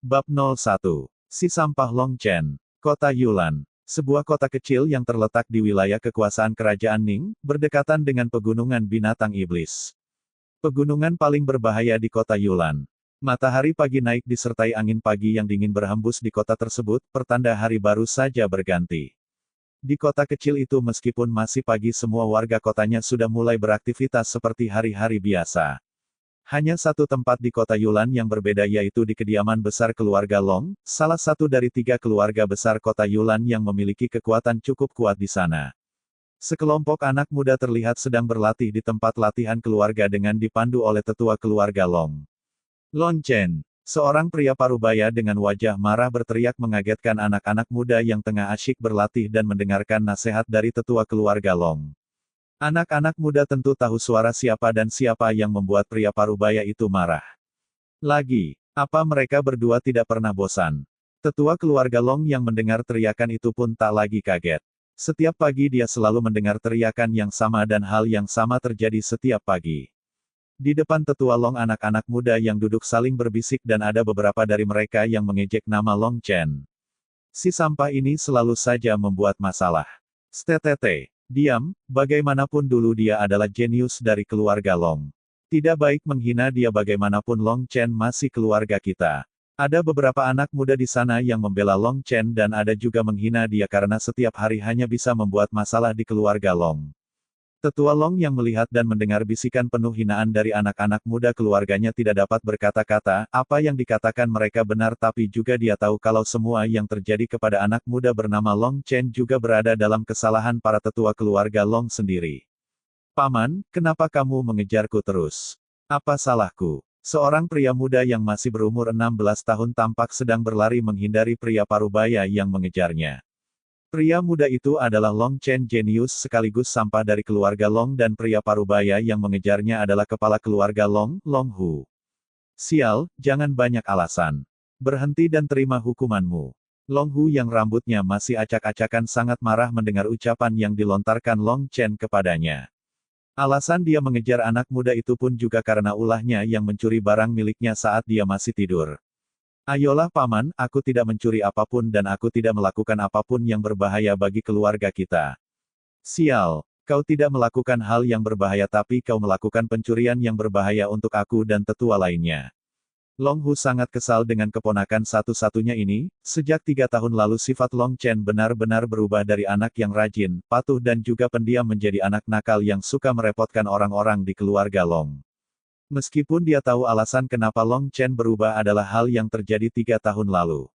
Bab 01. Si Sampah Long Chen. Kota Yulan. Sebuah kota kecil yang terletak di wilayah kekuasaan Kerajaan Ning, berdekatan dengan pegunungan binatang iblis. Pegunungan paling berbahaya di kota Yulan. Matahari pagi naik disertai angin pagi yang dingin berhembus di kota tersebut, pertanda hari baru saja berganti. Di kota kecil itu meskipun masih pagi semua warga kotanya sudah mulai beraktivitas seperti hari-hari biasa. Hanya satu tempat di kota Yulan yang berbeda yaitu di kediaman besar keluarga Long, salah satu dari 3 keluarga besar kota Yulan yang memiliki kekuatan cukup kuat di sana. Sekelompok anak muda terlihat sedang berlatih di tempat latihan keluarga dengan dipandu oleh tetua keluarga Long. Long Chen, seorang pria parubaya dengan wajah marah berteriak mengagetkan anak-anak muda yang tengah asyik berlatih dan mendengarkan nasihat dari tetua keluarga Long. Anak-anak muda tentu tahu suara siapa dan siapa yang membuat pria parubaya itu marah. Lagi, apa mereka berdua tidak pernah bosan? Tetua keluarga Long yang mendengar teriakan itu pun tak lagi kaget. Setiap pagi dia selalu mendengar teriakan yang sama dan hal yang sama terjadi setiap pagi. Di depan tetua Long anak-anak muda yang duduk saling berbisik dan ada beberapa dari mereka yang mengejek nama Long Chen. Si sampah ini selalu saja membuat masalah. Stttt. Diam, bagaimanapun dulu dia adalah jenius dari keluarga Long. Tidak baik menghina dia bagaimanapun Long Chen masih keluarga kita. Ada beberapa anak muda di sana yang membela Long Chen dan ada juga menghina dia karena setiap hari hanya bisa membuat masalah di keluarga Long. Tetua Long yang melihat dan mendengar bisikan penuh hinaan dari anak-anak muda keluarganya tidak dapat berkata-kata, apa yang dikatakan mereka benar tapi juga dia tahu kalau semua yang terjadi kepada anak muda bernama Long Chen juga berada dalam kesalahan para tetua keluarga Long sendiri. Paman, kenapa kamu mengejarku terus? Apa salahku? Seorang pria muda yang masih berumur 16 tahun tampak sedang berlari menghindari pria parubaya yang mengejarnya. Pria muda itu adalah Long Chen jenius sekaligus sampah dari keluarga Long dan pria parubaya yang mengejarnya adalah kepala keluarga Long, Long Hu. Sial, jangan banyak alasan. Berhenti dan terima hukumanmu. Long Hu yang rambutnya masih acak-acakan sangat marah mendengar ucapan yang dilontarkan Long Chen kepadanya. Alasan dia mengejar anak muda itu pun juga karena ulahnya yang mencuri barang miliknya saat dia masih tidur. Ayolah paman, aku tidak mencuri apapun dan aku tidak melakukan apapun yang berbahaya bagi keluarga kita. Sial, kau tidak melakukan hal yang berbahaya tapi kau melakukan pencurian yang berbahaya untuk aku dan tetua lainnya. Long Hu sangat kesal dengan keponakan satu-satunya ini, sejak 3 tahun lalu sifat Long Chen benar-benar berubah dari anak yang rajin, patuh dan juga pendiam menjadi anak nakal yang suka merepotkan orang-orang di keluarga Long. Meskipun dia tahu alasan kenapa Long Chen berubah adalah hal yang terjadi 3 tahun lalu.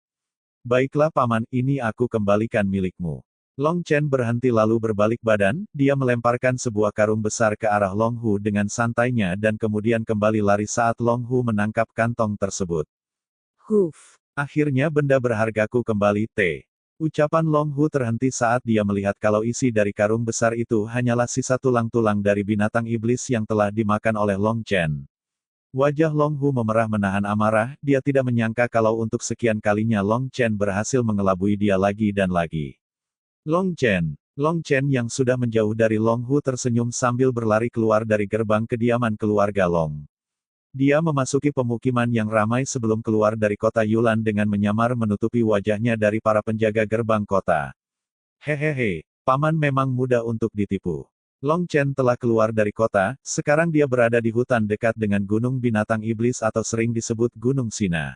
Baiklah paman, ini aku kembalikan milikmu. Long Chen berhenti lalu berbalik badan, dia melemparkan sebuah karung besar ke arah Long Hu dengan santainya dan kemudian kembali lari saat Long Hu menangkap kantong tersebut. Huf! Akhirnya benda berhargaku kembali, Ucapan Long Hu terhenti saat dia melihat kalau isi dari karung besar itu hanyalah sisa tulang-tulang dari binatang iblis yang telah dimakan oleh Long Chen. Wajah Long Hu memerah menahan amarah, dia tidak menyangka kalau untuk sekian kalinya Long Chen berhasil mengelabui dia lagi dan lagi. Long Chen yang sudah menjauh dari Long Hu tersenyum sambil berlari keluar dari gerbang kediaman keluarga Long. Dia memasuki pemukiman yang ramai sebelum keluar dari kota Yulan dengan menyamar menutupi wajahnya dari para penjaga gerbang kota. Hehehe, paman memang mudah untuk ditipu. Long Chen telah keluar dari kota, sekarang dia berada di hutan dekat dengan gunung binatang iblis atau sering disebut Gunung Sina.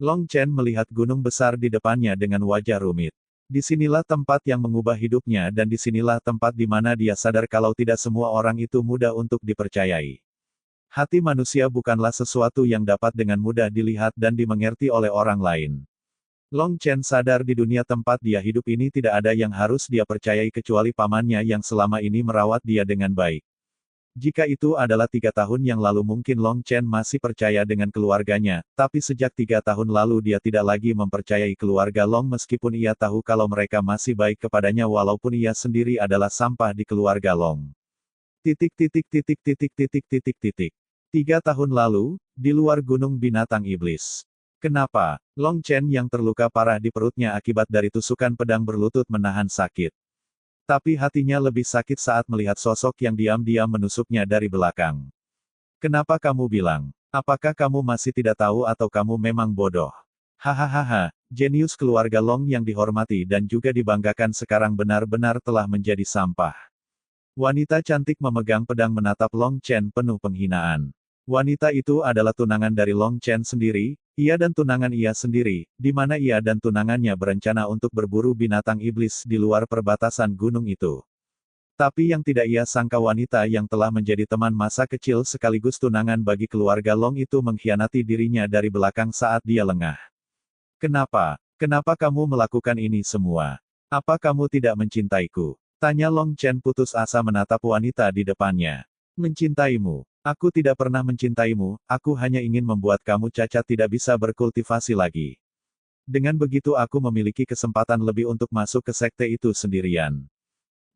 Long Chen melihat gunung besar di depannya dengan wajah rumit. Disinilah tempat yang mengubah hidupnya dan disinilah tempat di mana dia sadar kalau tidak semua orang itu mudah untuk dipercayai. Hati manusia bukanlah sesuatu yang dapat dengan mudah dilihat dan dimengerti oleh orang lain. Long Chen sadar di dunia tempat dia hidup ini tidak ada yang harus dia percayai kecuali pamannya yang selama ini merawat dia dengan baik. Jika itu adalah 3 tahun yang lalu mungkin Long Chen masih percaya dengan keluarganya, tapi sejak 3 tahun lalu dia tidak lagi mempercayai keluarga Long meskipun ia tahu kalau mereka masih baik kepadanya walaupun ia sendiri adalah sampah di keluarga Long. 3 tahun lalu, di luar gunung binatang iblis. Kenapa? Long Chen yang terluka parah di perutnya akibat dari tusukan pedang berlutut menahan sakit. Tapi hatinya lebih sakit saat melihat sosok yang diam-diam menusuknya dari belakang. Kenapa kamu bilang? Apakah kamu masih tidak tahu atau kamu memang bodoh? Hahaha, jenius keluarga Long yang dihormati dan juga dibanggakan sekarang benar-benar telah menjadi sampah. Wanita cantik memegang pedang menatap Long Chen penuh penghinaan. Wanita itu adalah tunangan dari Long Chen sendiri, ia dan tunangan ia sendiri, di mana ia dan tunangannya berencana untuk berburu binatang iblis di luar perbatasan gunung itu. Tapi yang tidak ia sangka wanita yang telah menjadi teman masa kecil sekaligus tunangan bagi keluarga Long itu mengkhianati dirinya dari belakang saat dia lengah. Kenapa? Kenapa kamu melakukan ini semua? Apa kamu tidak mencintaiku? Tanya Long Chen putus asa menatap wanita di depannya. Mencintaimu? Aku tidak pernah mencintaimu, aku hanya ingin membuat kamu cacat tidak bisa berkultivasi lagi. Dengan begitu aku memiliki kesempatan lebih untuk masuk ke sekte itu sendirian.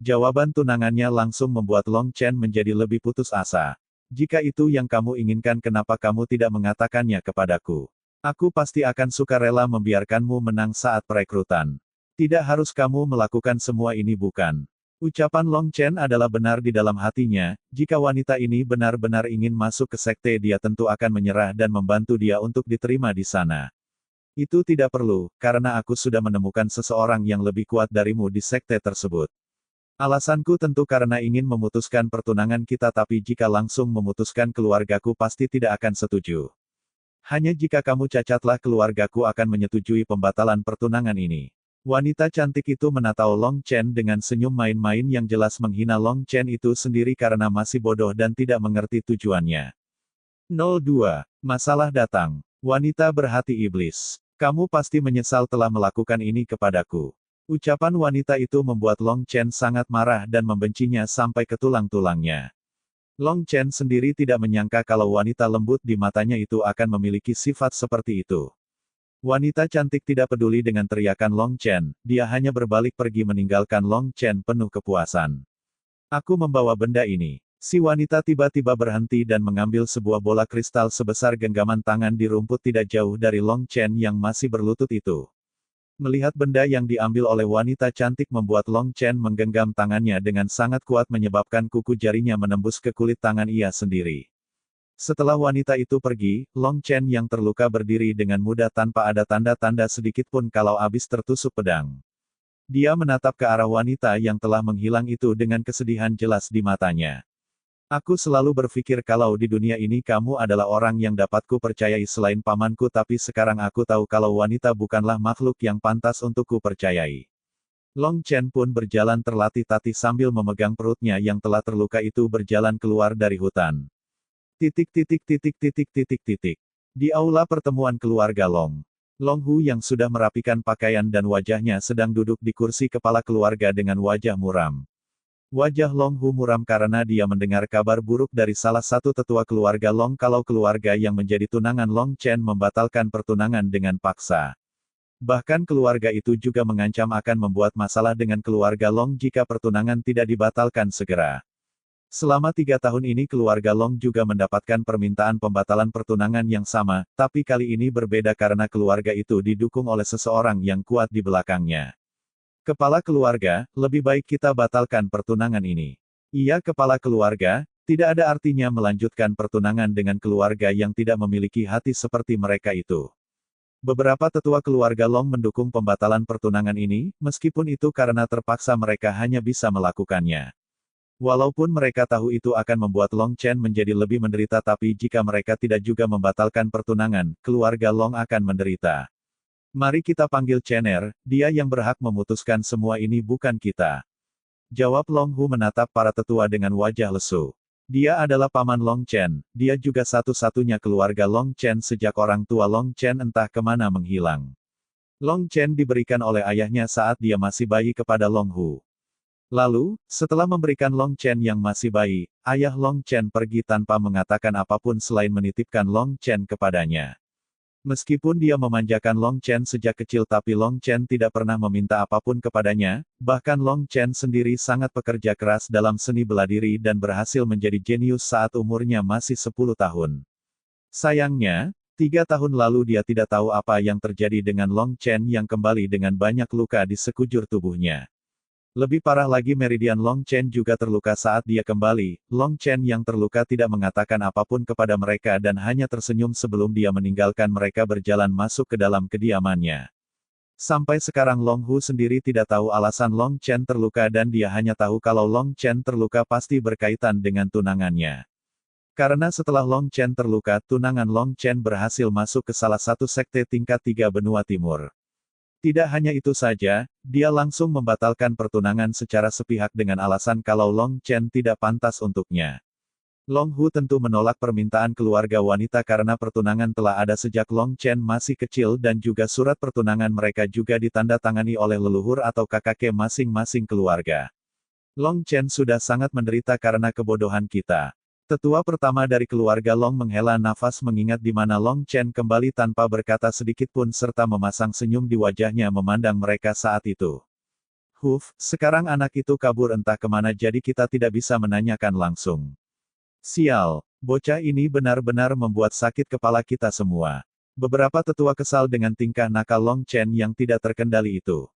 Jawaban tunangannya langsung membuat Long Chen menjadi lebih putus asa. Jika itu yang kamu inginkan kenapa kamu tidak mengatakannya kepadaku? Aku pasti akan sukarela membiarkanmu menang saat perekrutan. Tidak harus kamu melakukan semua ini bukan? Ucapan Long Chen adalah benar di dalam hatinya, jika wanita ini benar-benar ingin masuk ke sekte dia tentu akan menyerah dan membantu dia untuk diterima di sana. Itu tidak perlu, karena aku sudah menemukan seseorang yang lebih kuat darimu di sekte tersebut. Alasanku tentu karena ingin memutuskan pertunangan kita tapi jika langsung memutuskan keluargaku pasti tidak akan setuju. Hanya jika kamu cacatlah keluargaku akan menyetujui pembatalan pertunangan ini. Wanita cantik itu menatau Long Chen dengan senyum main-main yang jelas menghina Long Chen itu sendiri karena masih bodoh dan tidak mengerti tujuannya. 02. Masalah datang. Wanita berhati iblis. Kamu pasti menyesal telah melakukan ini kepadaku. Ucapan wanita itu membuat Long Chen sangat marah dan membencinya sampai ke tulang-tulangnya. Long Chen sendiri tidak menyangka kalau wanita lembut di matanya itu akan memiliki sifat seperti itu. Wanita cantik tidak peduli dengan teriakan Long Chen, dia hanya berbalik pergi meninggalkan Long Chen penuh kepuasan. Aku membawa benda ini. Si wanita tiba-tiba berhenti dan mengambil sebuah bola kristal sebesar genggaman tangan di rumput tidak jauh dari Long Chen yang masih berlutut itu. Melihat benda yang diambil oleh wanita cantik membuat Long Chen menggenggam tangannya dengan sangat kuat menyebabkan kuku jarinya menembus ke kulit tangan ia sendiri. Setelah wanita itu pergi, Long Chen yang terluka berdiri dengan mudah tanpa ada tanda-tanda sedikit pun kalau habis tertusuk pedang. Dia menatap ke arah wanita yang telah menghilang itu dengan kesedihan jelas di matanya. Aku selalu berpikir kalau di dunia ini kamu adalah orang yang dapatku percayai selain pamanku tapi sekarang aku tahu kalau wanita bukanlah makhluk yang pantas untukku percayai. Long Chen pun berjalan terlatih-tatih sambil memegang perutnya yang telah terluka itu berjalan keluar dari hutan. Di aula pertemuan keluarga Long. Long Hu yang sudah merapikan pakaian dan wajahnya sedang duduk di kursi kepala keluarga dengan wajah muram. Wajah Long Hu muram karena dia mendengar kabar buruk dari salah satu tetua keluarga Long kalau keluarga yang menjadi tunangan Long Chen membatalkan pertunangan dengan paksa. Bahkan keluarga itu juga mengancam akan membuat masalah dengan keluarga Long jika pertunangan tidak dibatalkan segera. Selama 3 tahun ini keluarga Long juga mendapatkan permintaan pembatalan pertunangan yang sama, tapi kali ini berbeda karena keluarga itu didukung oleh seseorang yang kuat di belakangnya. Kepala keluarga, lebih baik kita batalkan pertunangan ini. Ia kepala keluarga, tidak ada artinya melanjutkan pertunangan dengan keluarga yang tidak memiliki hati seperti mereka itu. Beberapa tetua keluarga Long mendukung pembatalan pertunangan ini, meskipun itu karena terpaksa mereka hanya bisa melakukannya. Walaupun mereka tahu itu akan membuat Long Chen menjadi lebih menderita tapi jika mereka tidak juga membatalkan pertunangan, keluarga Long akan menderita. Mari kita panggil Chener, dia yang berhak memutuskan semua ini bukan kita. Jawab Long Hu menatap para tetua dengan wajah lesu. Dia adalah paman Long Chen, dia juga satu-satunya keluarga Long Chen sejak orang tua Long Chen entah kemana menghilang. Long Chen diberikan oleh ayahnya saat dia masih bayi kepada Long Hu. Lalu, setelah memberikan Long Chen yang masih bayi, ayah Long Chen pergi tanpa mengatakan apapun selain menitipkan Long Chen kepadanya. Meskipun dia memanjakan Long Chen sejak kecil tapi Long Chen tidak pernah meminta apapun kepadanya, bahkan Long Chen sendiri sangat pekerja keras dalam seni bela diri dan berhasil menjadi jenius saat umurnya masih 10 tahun. Sayangnya, 3 tahun lalu dia tidak tahu apa yang terjadi dengan Long Chen yang kembali dengan banyak luka di sekujur tubuhnya. Lebih parah lagi Meridian Long Chen juga terluka saat dia kembali. Long Chen yang terluka tidak mengatakan apapun kepada mereka dan hanya tersenyum sebelum dia meninggalkan mereka berjalan masuk ke dalam kediamannya. Sampai sekarang Long Hu sendiri tidak tahu alasan Long Chen terluka dan dia hanya tahu kalau Long Chen terluka pasti berkaitan dengan tunangannya. Karena setelah Long Chen terluka, tunangan Long Chen berhasil masuk ke salah satu sekte tingkat 3 benua timur. Tidak hanya itu saja, dia langsung membatalkan pertunangan secara sepihak dengan alasan kalau Long Chen tidak pantas untuknya. Long Hu tentu menolak permintaan keluarga wanita karena pertunangan telah ada sejak Long Chen masih kecil dan juga surat pertunangan mereka juga ditandatangani oleh leluhur atau kakek masing-masing keluarga. Long Chen sudah sangat menderita karena kebodohan kita. Tetua pertama dari keluarga Long menghela nafas mengingat di mana Long Chen kembali tanpa berkata sedikit pun serta memasang senyum di wajahnya memandang mereka saat itu. Sekarang anak itu kabur entah kemana jadi kita tidak bisa menanyakan langsung. Sial, bocah ini benar-benar membuat sakit kepala kita semua. Beberapa tetua kesal dengan tingkah nakal Long Chen yang tidak terkendali itu.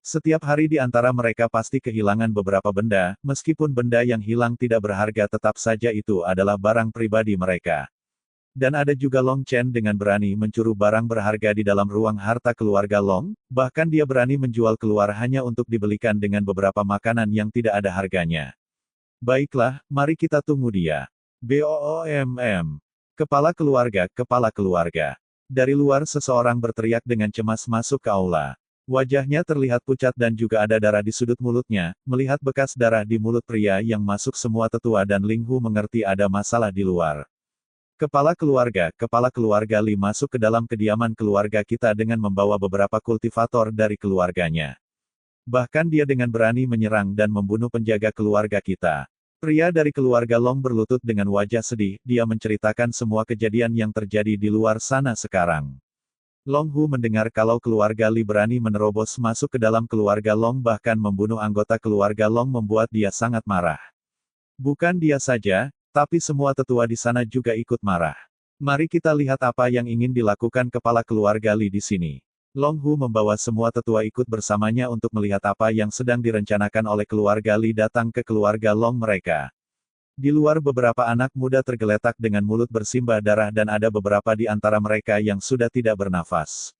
Setiap hari di antara mereka pasti kehilangan beberapa benda, meskipun benda yang hilang tidak berharga tetap saja itu adalah barang pribadi mereka. Dan ada juga Long Chen dengan berani mencuri barang berharga di dalam ruang harta keluarga Long, bahkan dia berani menjual keluar hanya untuk dibelikan dengan beberapa makanan yang tidak ada harganya. Baiklah, mari kita tunggu dia. BOOMM. Kepala keluarga, kepala keluarga. Dari luar seseorang berteriak dengan cemas masuk ke aula. Wajahnya terlihat pucat dan juga ada darah di sudut mulutnya. Melihat bekas darah di mulut pria yang masuk semua tetua dan Ling Hu mengerti ada masalah di luar. Kepala keluarga Li masuk ke dalam kediaman keluarga kita dengan membawa beberapa kultivator dari keluarganya. Bahkan dia dengan berani menyerang dan membunuh penjaga keluarga kita. Pria dari keluarga Long berlutut dengan wajah sedih, dia menceritakan semua kejadian yang terjadi di luar sana sekarang. Long Hu mendengar kalau keluarga Li berani menerobos masuk ke dalam keluarga Long bahkan membunuh anggota keluarga Long membuat dia sangat marah. Bukan dia saja, tapi semua tetua di sana juga ikut marah. Mari kita lihat apa yang ingin dilakukan kepala keluarga Li di sini. Long Hu membawa semua tetua ikut bersamanya untuk melihat apa yang sedang direncanakan oleh keluarga Li datang ke keluarga Long mereka. Di luar beberapa anak muda tergeletak dengan mulut bersimbah darah dan ada beberapa di antara mereka yang sudah tidak bernafas.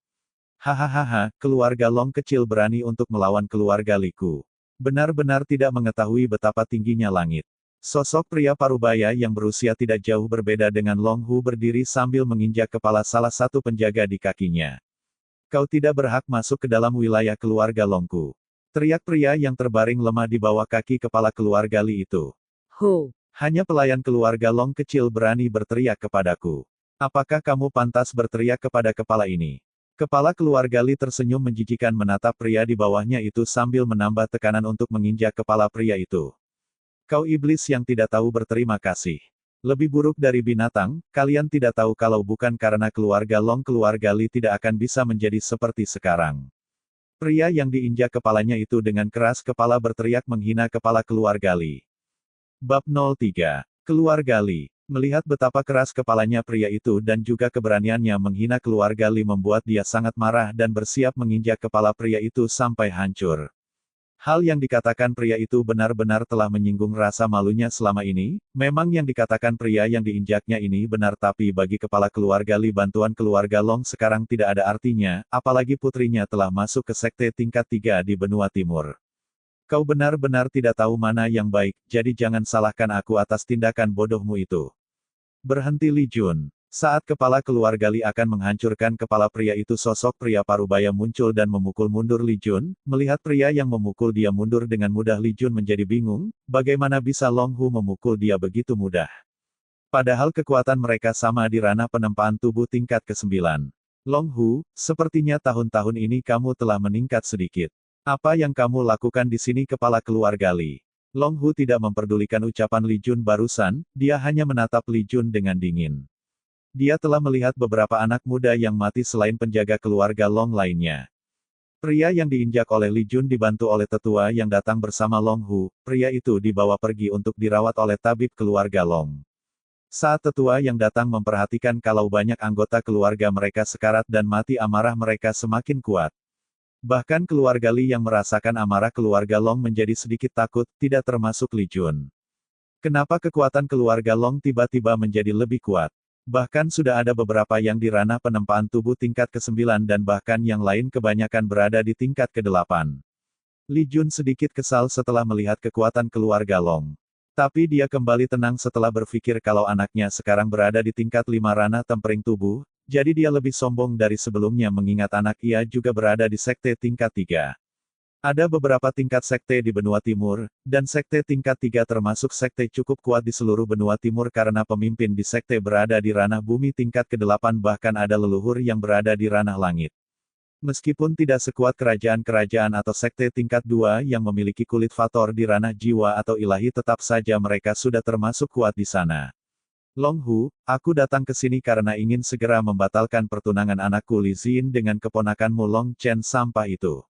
Hahaha, keluarga Long kecil berani untuk melawan keluarga Liku. Benar-benar tidak mengetahui betapa tingginya langit. Sosok pria parubaya yang berusia tidak jauh berbeda dengan Long Hu berdiri sambil menginjak kepala salah satu penjaga di kakinya. Kau tidak berhak masuk ke dalam wilayah keluarga Longku. Teriak pria yang terbaring lemah di bawah kaki kepala keluarga Li itu. Hanya pelayan keluarga Long kecil berani berteriak kepadaku. Apakah kamu pantas berteriak kepada kepala ini? Kepala keluarga Li tersenyum menjijikan menatap pria di bawahnya itu sambil menambah tekanan untuk menginjak kepala pria itu. Kau iblis yang tidak tahu berterima kasih. Lebih buruk dari binatang, kalian tidak tahu kalau bukan karena keluarga Long keluarga Li tidak akan bisa menjadi seperti sekarang. Pria yang diinjak kepalanya itu dengan keras kepala berteriak menghina kepala keluarga Li. Bab 03. Keluarga Li. Melihat betapa keras kepalanya pria itu dan juga keberaniannya menghina keluarga Li membuat dia sangat marah dan bersiap menginjak kepala pria itu sampai hancur. Hal yang dikatakan pria itu benar-benar telah menyinggung rasa malunya selama ini, memang yang dikatakan pria yang diinjaknya ini benar tapi bagi kepala keluarga Li bantuan keluarga Long sekarang tidak ada artinya, apalagi putrinya telah masuk ke sekte tingkat 3 di benua timur. Kau benar-benar tidak tahu mana yang baik, jadi jangan salahkan aku atas tindakan bodohmu itu. Berhenti Li Jun. Saat kepala keluarga Li akan menghancurkan kepala pria itu sosok pria parubaya muncul dan memukul mundur Li Jun, melihat pria yang memukul dia mundur dengan mudah Li Jun menjadi bingung, bagaimana bisa Long Hu memukul dia begitu mudah. Padahal kekuatan mereka sama di ranah penempaan tubuh tingkat ke-9. Long Hu, sepertinya tahun-tahun ini kamu telah meningkat sedikit. Apa yang kamu lakukan di sini kepala keluarga Li? Long Hu tidak memperdulikan ucapan Li Jun barusan, dia hanya menatap Li Jun dengan dingin. Dia telah melihat beberapa anak muda yang mati selain penjaga keluarga Long lainnya. Pria yang diinjak oleh Li Jun dibantu oleh tetua yang datang bersama Long Hu, pria itu dibawa pergi untuk dirawat oleh tabib keluarga Long. Saat tetua yang datang memperhatikan kalau banyak anggota keluarga mereka sekarat dan mati amarah mereka semakin kuat. Bahkan keluarga Li yang merasakan amarah keluarga Long menjadi sedikit takut, tidak termasuk Li Jun. Kenapa kekuatan keluarga Long tiba-tiba menjadi lebih kuat? Bahkan sudah ada beberapa yang di ranah penempaan tubuh tingkat ke-9 dan bahkan yang lain kebanyakan berada di tingkat ke-8. Li Jun sedikit kesal setelah melihat kekuatan keluarga Long. Tapi dia kembali tenang setelah berpikir kalau anaknya sekarang berada di tingkat 5 ranah tempering tubuh, jadi dia lebih sombong dari sebelumnya mengingat anak ia juga berada di sekte tingkat 3. Ada beberapa tingkat sekte di benua timur, dan sekte tingkat 3 termasuk sekte cukup kuat di seluruh benua timur karena pemimpin di sekte berada di ranah bumi tingkat ke-8 bahkan ada leluhur yang berada di ranah langit. Meskipun tidak sekuat kerajaan-kerajaan atau sekte tingkat 2 yang memiliki kulit fator di ranah jiwa atau ilahi tetap saja mereka sudah termasuk kuat di sana. Long Hu, aku datang ke sini karena ingin segera membatalkan pertunangan anakku Li Xin dengan keponakanmu Long Chen sampah itu.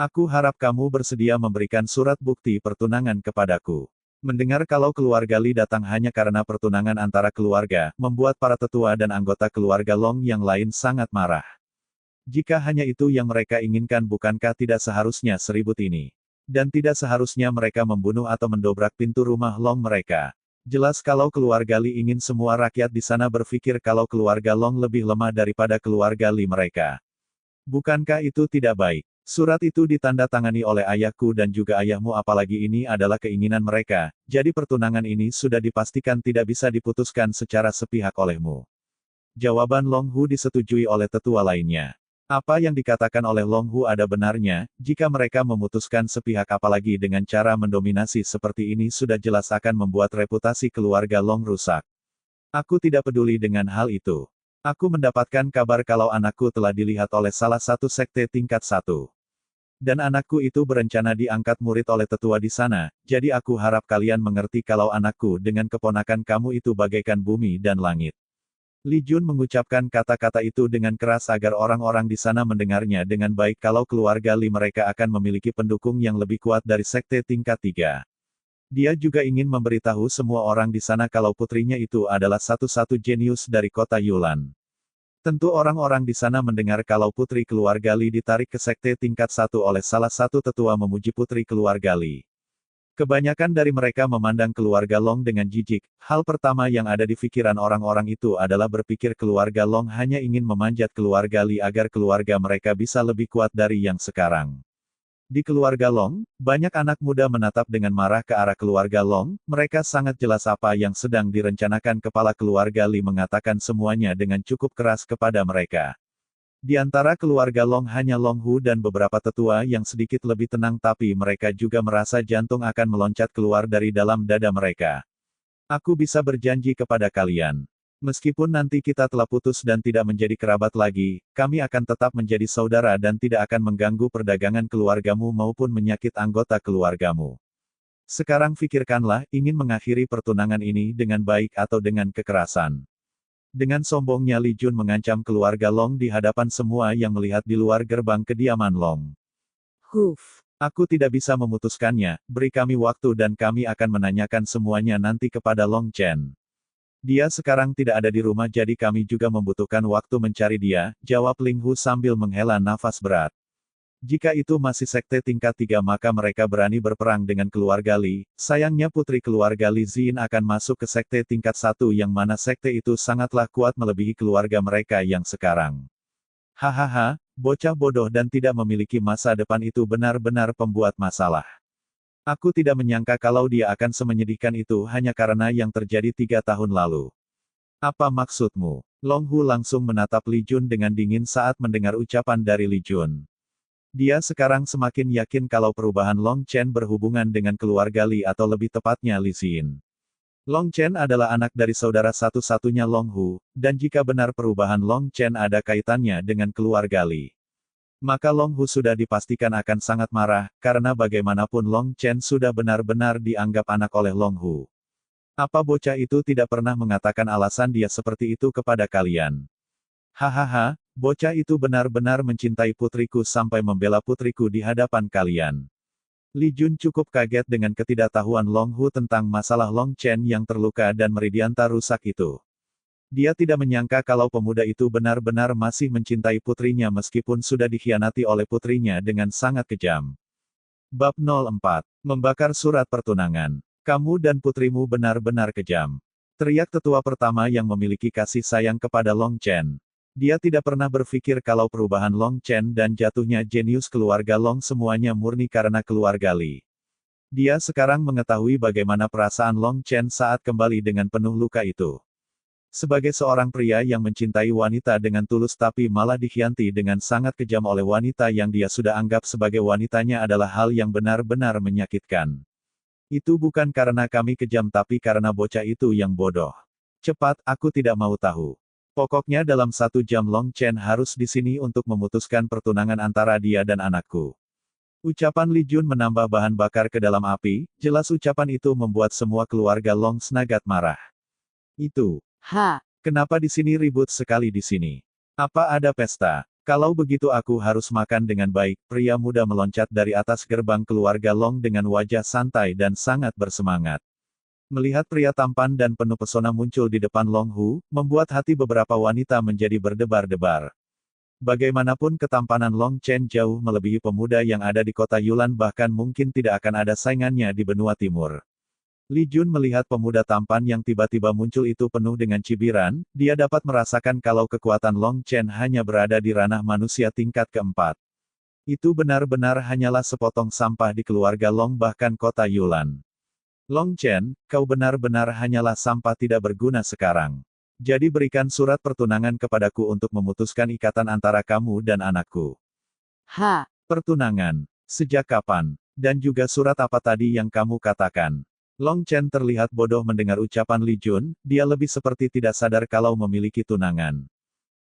Aku harap kamu bersedia memberikan surat bukti pertunangan kepadaku. Mendengar kalau keluarga Li datang hanya karena pertunangan antara keluarga, membuat para tetua dan anggota keluarga Long yang lain sangat marah. Jika hanya itu yang mereka inginkan bukankah tidak seharusnya seribut ini? Dan tidak seharusnya mereka membunuh atau mendobrak pintu rumah Long mereka. Jelas kalau keluarga Li ingin semua rakyat di sana berpikir kalau keluarga Long lebih lemah daripada keluarga Li mereka. Bukankah itu tidak baik? Surat itu ditandatangani oleh ayahku dan juga ayahmu apalagi ini adalah keinginan mereka, jadi pertunangan ini sudah dipastikan tidak bisa diputuskan secara sepihak olehmu. Jawaban Long Hu disetujui oleh tetua lainnya. Apa yang dikatakan oleh Long Hu ada benarnya, jika mereka memutuskan sepihak apalagi dengan cara mendominasi seperti ini sudah jelas akan membuat reputasi keluarga Long rusak. Aku tidak peduli dengan hal itu. Aku mendapatkan kabar kalau anakku telah dilihat oleh salah satu sekte tingkat 1. Dan anakku itu berencana diangkat murid oleh tetua di sana, jadi aku harap kalian mengerti kalau anakku dengan keponakan kamu itu bagaikan bumi dan langit. Li Jun mengucapkan kata-kata itu dengan keras agar orang-orang di sana mendengarnya dengan baik kalau keluarga Li mereka akan memiliki pendukung yang lebih kuat dari sekte tingkat 3. Dia juga ingin memberitahu semua orang di sana kalau putrinya itu adalah satu-satu jenius dari kota Yulan. Tentu orang-orang di sana mendengar kalau putri keluarga Li ditarik ke sekte tingkat 1 oleh salah satu tetua memuji putri keluarga Li. Kebanyakan dari mereka memandang keluarga Long dengan jijik. Hal pertama yang ada di pikiran orang-orang itu adalah berpikir keluarga Long hanya ingin memanjat keluarga Li agar keluarga mereka bisa lebih kuat dari yang sekarang. Di keluarga Long, banyak anak muda menatap dengan marah ke arah keluarga Long, mereka sangat jelas apa yang sedang direncanakan kepala keluarga Li mengatakan semuanya dengan cukup keras kepada mereka. Di antara keluarga Long hanya Long Hu dan beberapa tetua yang sedikit lebih tenang tapi mereka juga merasa jantung akan meloncat keluar dari dalam dada mereka. Aku bisa berjanji kepada kalian. Meskipun nanti kita telah putus dan tidak menjadi kerabat lagi, kami akan tetap menjadi saudara dan tidak akan mengganggu perdagangan keluargamu maupun menyakit anggota keluargamu. Sekarang pikirkanlah, ingin mengakhiri pertunangan ini dengan baik atau dengan kekerasan. Dengan sombongnya Li Jun mengancam keluarga Long di hadapan semua yang melihat di luar gerbang kediaman Long. Huf. Aku tidak bisa memutuskannya, beri kami waktu dan kami akan menanyakan semuanya nanti kepada Long Chen. Dia sekarang tidak ada di rumah jadi kami juga membutuhkan waktu mencari dia, jawab Ling Hu sambil menghela nafas berat. Jika itu masih sekte tingkat 3 maka mereka berani berperang dengan keluarga Li, sayangnya putri keluarga Li Xin akan masuk ke sekte tingkat 1 yang mana sekte itu sangatlah kuat melebihi keluarga mereka yang sekarang. Hahaha, bocah bodoh dan tidak memiliki masa depan itu benar-benar pembuat masalah. Aku tidak menyangka kalau dia akan semenyedihkan itu hanya karena yang terjadi 3 tahun lalu. Apa maksudmu? Long Hu langsung menatap Li Jun dengan dingin saat mendengar ucapan dari Li Jun. Dia sekarang semakin yakin kalau perubahan Long Chen berhubungan dengan keluarga Li atau lebih tepatnya Li Xin. Long Chen adalah anak dari saudara satu-satunya Long Hu, dan jika benar perubahan Long Chen ada kaitannya dengan keluarga Li, maka Long Hu sudah dipastikan akan sangat marah, karena bagaimanapun Long Chen sudah benar-benar dianggap anak oleh Long Hu. Apa bocah itu tidak pernah mengatakan alasan dia seperti itu kepada kalian? Hahaha, bocah itu benar-benar mencintai putriku sampai membela putriku di hadapan kalian. Li Jun cukup kaget dengan ketidaktahuan Long Hu tentang masalah Long Chen yang terluka dan meridianta rusak itu. Dia tidak menyangka kalau pemuda itu benar-benar masih mencintai putrinya meskipun sudah dikhianati oleh putrinya dengan sangat kejam. Bab 04. Membakar surat pertunangan. Kamu dan putrimu benar-benar kejam. Teriak tetua pertama yang memiliki kasih sayang kepada Long Chen. Dia tidak pernah berpikir kalau perubahan Long Chen dan jatuhnya jenius keluarga Long semuanya murni karena keluarga Li. Dia sekarang mengetahui bagaimana perasaan Long Chen saat kembali dengan penuh luka itu. Sebagai seorang pria yang mencintai wanita dengan tulus tapi malah dikhianati dengan sangat kejam oleh wanita yang dia sudah anggap sebagai wanitanya adalah hal yang benar-benar menyakitkan. Itu bukan karena kami kejam tapi karena bocah itu yang bodoh. Cepat, aku tidak mau tahu. Pokoknya dalam 1 jam Long Chen harus di sini untuk memutuskan pertunangan antara dia dan anakku. Ucapan Li Jun menambah bahan bakar ke dalam api, jelas ucapan itu membuat semua keluarga Long Snagat marah. Itu. Kenapa di sini ribut sekali di sini? Apa ada pesta? Kalau begitu aku harus makan dengan baik. Pria muda meloncat dari atas gerbang keluarga Long dengan wajah santai dan sangat bersemangat. Melihat pria tampan dan penuh pesona muncul di depan Long Hu, membuat hati beberapa wanita menjadi berdebar-debar. Bagaimanapun ketampanan Long Chen jauh melebihi pemuda yang ada di kota Yulan bahkan mungkin tidak akan ada saingannya di benua timur. Li Jun melihat pemuda tampan yang tiba-tiba muncul itu penuh dengan cibiran, dia dapat merasakan kalau kekuatan Long Chen hanya berada di ranah manusia tingkat keempat. Itu benar-benar hanyalah sepotong sampah di keluarga Long bahkan kota Yulan. Long Chen, kau benar-benar hanyalah sampah tidak berguna sekarang. Jadi berikan surat pertunangan kepadaku untuk memutuskan ikatan antara kamu dan anakku. Pertunangan? Sejak kapan? Dan juga surat apa tadi yang kamu katakan? Long Chen terlihat bodoh mendengar ucapan Li Jun, dia lebih seperti tidak sadar kalau memiliki tunangan.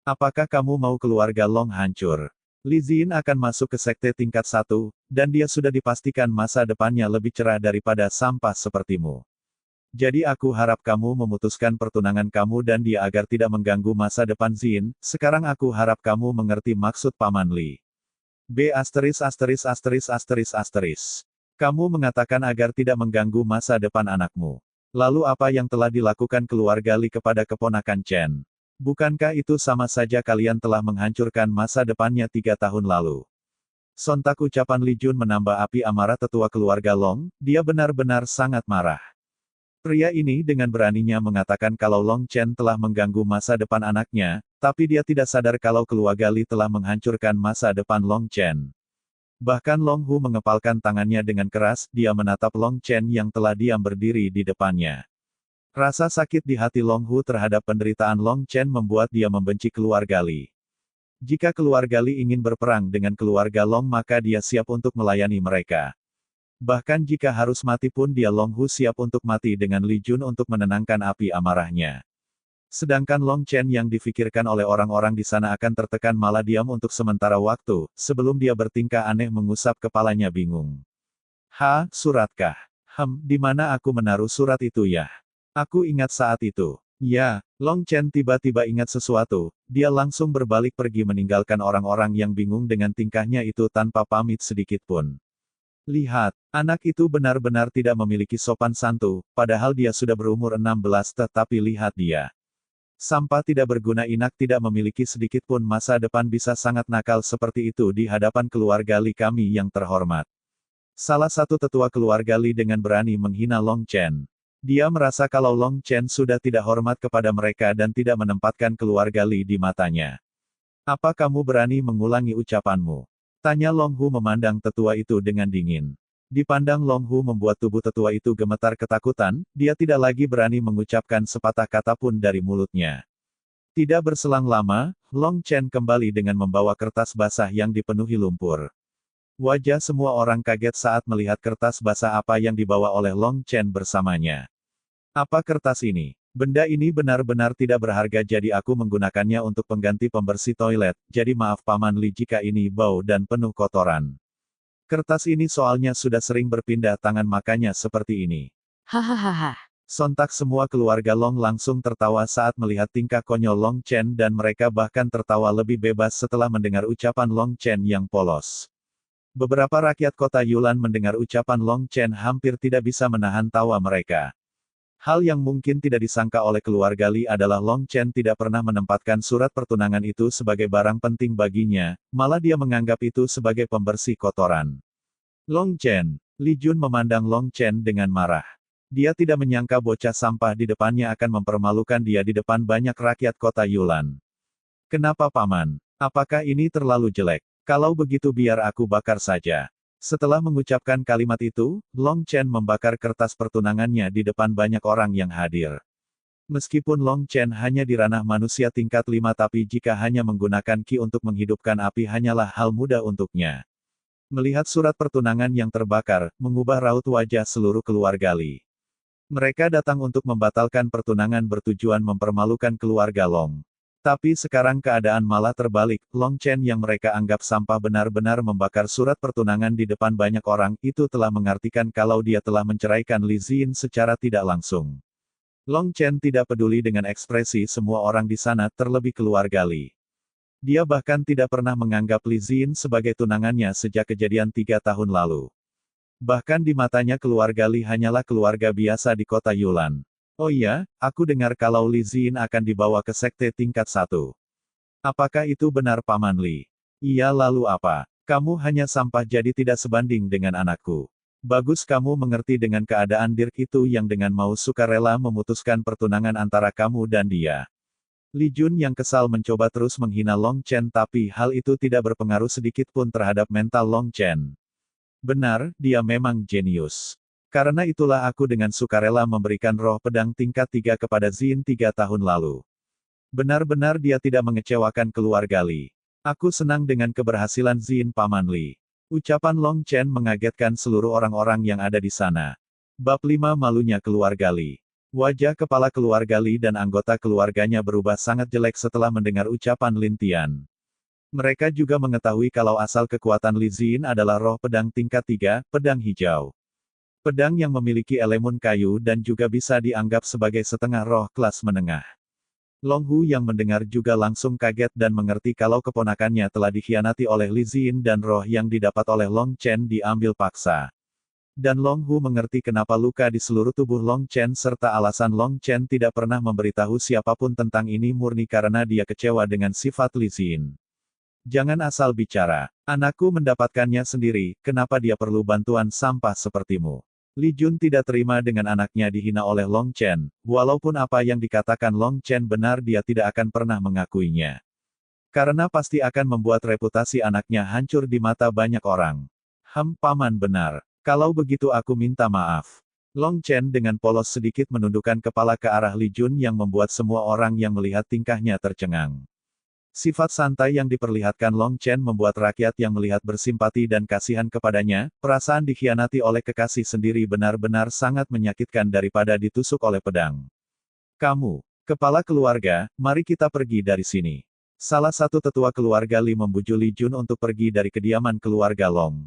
Apakah kamu mau keluarga Long hancur? Li Xin akan masuk ke sekte tingkat 1, dan dia sudah dipastikan masa depannya lebih cerah daripada sampah sepertimu. Jadi aku harap kamu memutuskan pertunangan kamu dan dia agar tidak mengganggu masa depan Xin, sekarang aku harap kamu mengerti maksud Paman Li. Kamu mengatakan agar tidak mengganggu masa depan anakmu. Lalu apa yang telah dilakukan keluarga Li kepada keponakan Chen? Bukankah itu sama saja kalian telah menghancurkan masa depannya 3 tahun lalu? Sontak ucapan Li Jun menambah api amarah tetua keluarga Long, dia benar-benar sangat marah. Pria ini dengan beraninya mengatakan kalau Long Chen telah mengganggu masa depan anaknya, tapi dia tidak sadar kalau keluarga Li telah menghancurkan masa depan Long Chen. Bahkan Long Hu mengepalkan tangannya dengan keras, dia menatap Long Chen yang telah diam berdiri di depannya. Rasa sakit di hati Long Hu terhadap penderitaan Long Chen membuat dia membenci keluarga Li. Jika keluarga Li ingin berperang dengan keluarga Long maka dia siap untuk melayani mereka. Bahkan jika harus mati pun dia Long Hu siap untuk mati dengan Li Jun untuk menenangkan api amarahnya. Sedangkan Long Chen yang difikirkan oleh orang-orang di sana akan tertekan malah diam untuk sementara waktu, sebelum dia bertingkah aneh mengusap kepalanya bingung. Suratkah? Di mana aku menaruh surat itu ya? Aku ingat saat itu. Ya, Long Chen tiba-tiba ingat sesuatu, dia langsung berbalik pergi meninggalkan orang-orang yang bingung dengan tingkahnya itu tanpa pamit sedikit pun. Lihat, anak itu benar-benar tidak memiliki sopan santun, padahal dia sudah berumur 16 tetapi lihat dia. Sampah tidak berguna Inak tidak memiliki sedikit pun masa depan bisa sangat nakal seperti itu di hadapan keluarga Li kami yang terhormat. Salah satu tetua keluarga Li dengan berani menghina Long Chen. Dia merasa kalau Long Chen sudah tidak hormat kepada mereka dan tidak menempatkan keluarga Li di matanya. Apa kamu berani mengulangi ucapanmu? Tanya Long Hu memandang tetua itu dengan dingin. Dipandang Long Hu membuat tubuh tetua itu gemetar ketakutan, dia tidak lagi berani mengucapkan sepatah kata pun dari mulutnya. Tidak berselang lama, Long Chen kembali dengan membawa kertas basah yang dipenuhi lumpur. Wajah semua orang kaget saat melihat kertas basah apa yang dibawa oleh Long Chen bersamanya. Apa kertas ini? Benda ini benar-benar tidak berharga jadi aku menggunakannya untuk pengganti pembersih toilet, jadi maaf Paman Li jika ini bau dan penuh kotoran. Kertas ini soalnya sudah sering berpindah tangan makanya seperti ini. Sontak semua keluarga Long langsung tertawa saat melihat tingkah konyol Long Chen dan mereka bahkan tertawa lebih bebas setelah mendengar ucapan Long Chen yang polos. Beberapa rakyat kota Yulan mendengar ucapan Long Chen hampir tidak bisa menahan tawa mereka. Hal yang mungkin tidak disangka oleh keluarga Li adalah Long Chen tidak pernah menempatkan surat pertunangan itu sebagai barang penting baginya, malah dia menganggap itu sebagai pembersih kotoran. Long Chen. Li Jun memandang Long Chen dengan marah. Dia tidak menyangka bocah sampah di depannya akan mempermalukan dia di depan banyak rakyat kota Yulan. Kenapa paman? Apakah ini terlalu jelek? Kalau begitu biar aku bakar saja. Setelah mengucapkan kalimat itu, Long Chen membakar kertas pertunangannya di depan banyak orang yang hadir. Meskipun Long Chen hanya di ranah manusia tingkat 5 tapi jika hanya menggunakan Qi untuk menghidupkan api hanyalah hal mudah untuknya. Melihat surat pertunangan yang terbakar, mengubah raut wajah seluruh keluarga Li. Mereka datang untuk membatalkan pertunangan bertujuan mempermalukan keluarga Long. Tapi sekarang keadaan malah terbalik, Long Chen yang mereka anggap sampah benar-benar membakar surat pertunangan di depan banyak orang, itu telah mengartikan kalau dia telah menceraikan Li Xin secara tidak langsung. Long Chen tidak peduli dengan ekspresi semua orang di sana, terlebih keluarga Li. Dia bahkan tidak pernah menganggap Li Xin sebagai tunangannya sejak kejadian 3 tahun lalu. Bahkan di matanya keluarga Li hanyalah keluarga biasa di kota Yulan. Oh iya, aku dengar kalau Li Xin akan dibawa ke sekte tingkat 1. Apakah itu benar Paman Li? Iya lalu apa? Kamu hanya sampah jadi tidak sebanding dengan anakku. Bagus kamu mengerti dengan keadaan Dirk itu yang dengan mau sukarela memutuskan pertunangan antara kamu dan dia. Li Jun yang kesal mencoba terus menghina Long Chen tapi hal itu tidak berpengaruh sedikit pun terhadap mental Long Chen. Benar, dia memang jenius. Karena itulah aku dengan sukarela memberikan roh pedang tingkat 3 kepada Xin 3 tahun lalu. Benar-benar dia tidak mengecewakan keluarga Li. Aku senang dengan keberhasilan Xin Paman Li. Ucapan Long Chen mengagetkan seluruh orang-orang yang ada di sana. Bab 5 Malunya keluarga Li. Wajah kepala keluarga Li dan anggota keluarganya berubah sangat jelek setelah mendengar ucapan Lin Tian. Mereka juga mengetahui kalau asal kekuatan Li Xin adalah roh pedang tingkat 3, pedang hijau. Pedang yang memiliki elemen kayu dan juga bisa dianggap sebagai setengah roh kelas menengah. Long Hu yang mendengar juga langsung kaget dan mengerti kalau keponakannya telah dikhianati oleh Li Xin dan roh yang didapat oleh Long Chen diambil paksa. Dan Long Hu mengerti kenapa luka di seluruh tubuh Long Chen serta alasan Long Chen tidak pernah memberitahu siapapun tentang ini murni karena dia kecewa dengan sifat Li Xin. Jangan asal bicara. Anakku mendapatkannya sendiri, kenapa dia perlu bantuan sampah sepertimu? Li Jun tidak terima dengan anaknya dihina oleh Long Chen, walaupun apa yang dikatakan Long Chen benar dia tidak akan pernah mengakuinya. Karena pasti akan membuat reputasi anaknya hancur di mata banyak orang. Paman benar. Kalau begitu aku minta maaf. Long Chen dengan polos sedikit menundukkan kepala ke arah Li Jun yang membuat semua orang yang melihat tingkahnya tercengang. Sifat santai yang diperlihatkan Long Chen membuat rakyat yang melihat bersimpati dan kasihan kepadanya, perasaan dikhianati oleh kekasih sendiri benar-benar sangat menyakitkan daripada ditusuk oleh pedang. Kamu, kepala keluarga, mari kita pergi dari sini. Salah satu tetua keluarga Li membujuk Li Jun untuk pergi dari kediaman keluarga Long.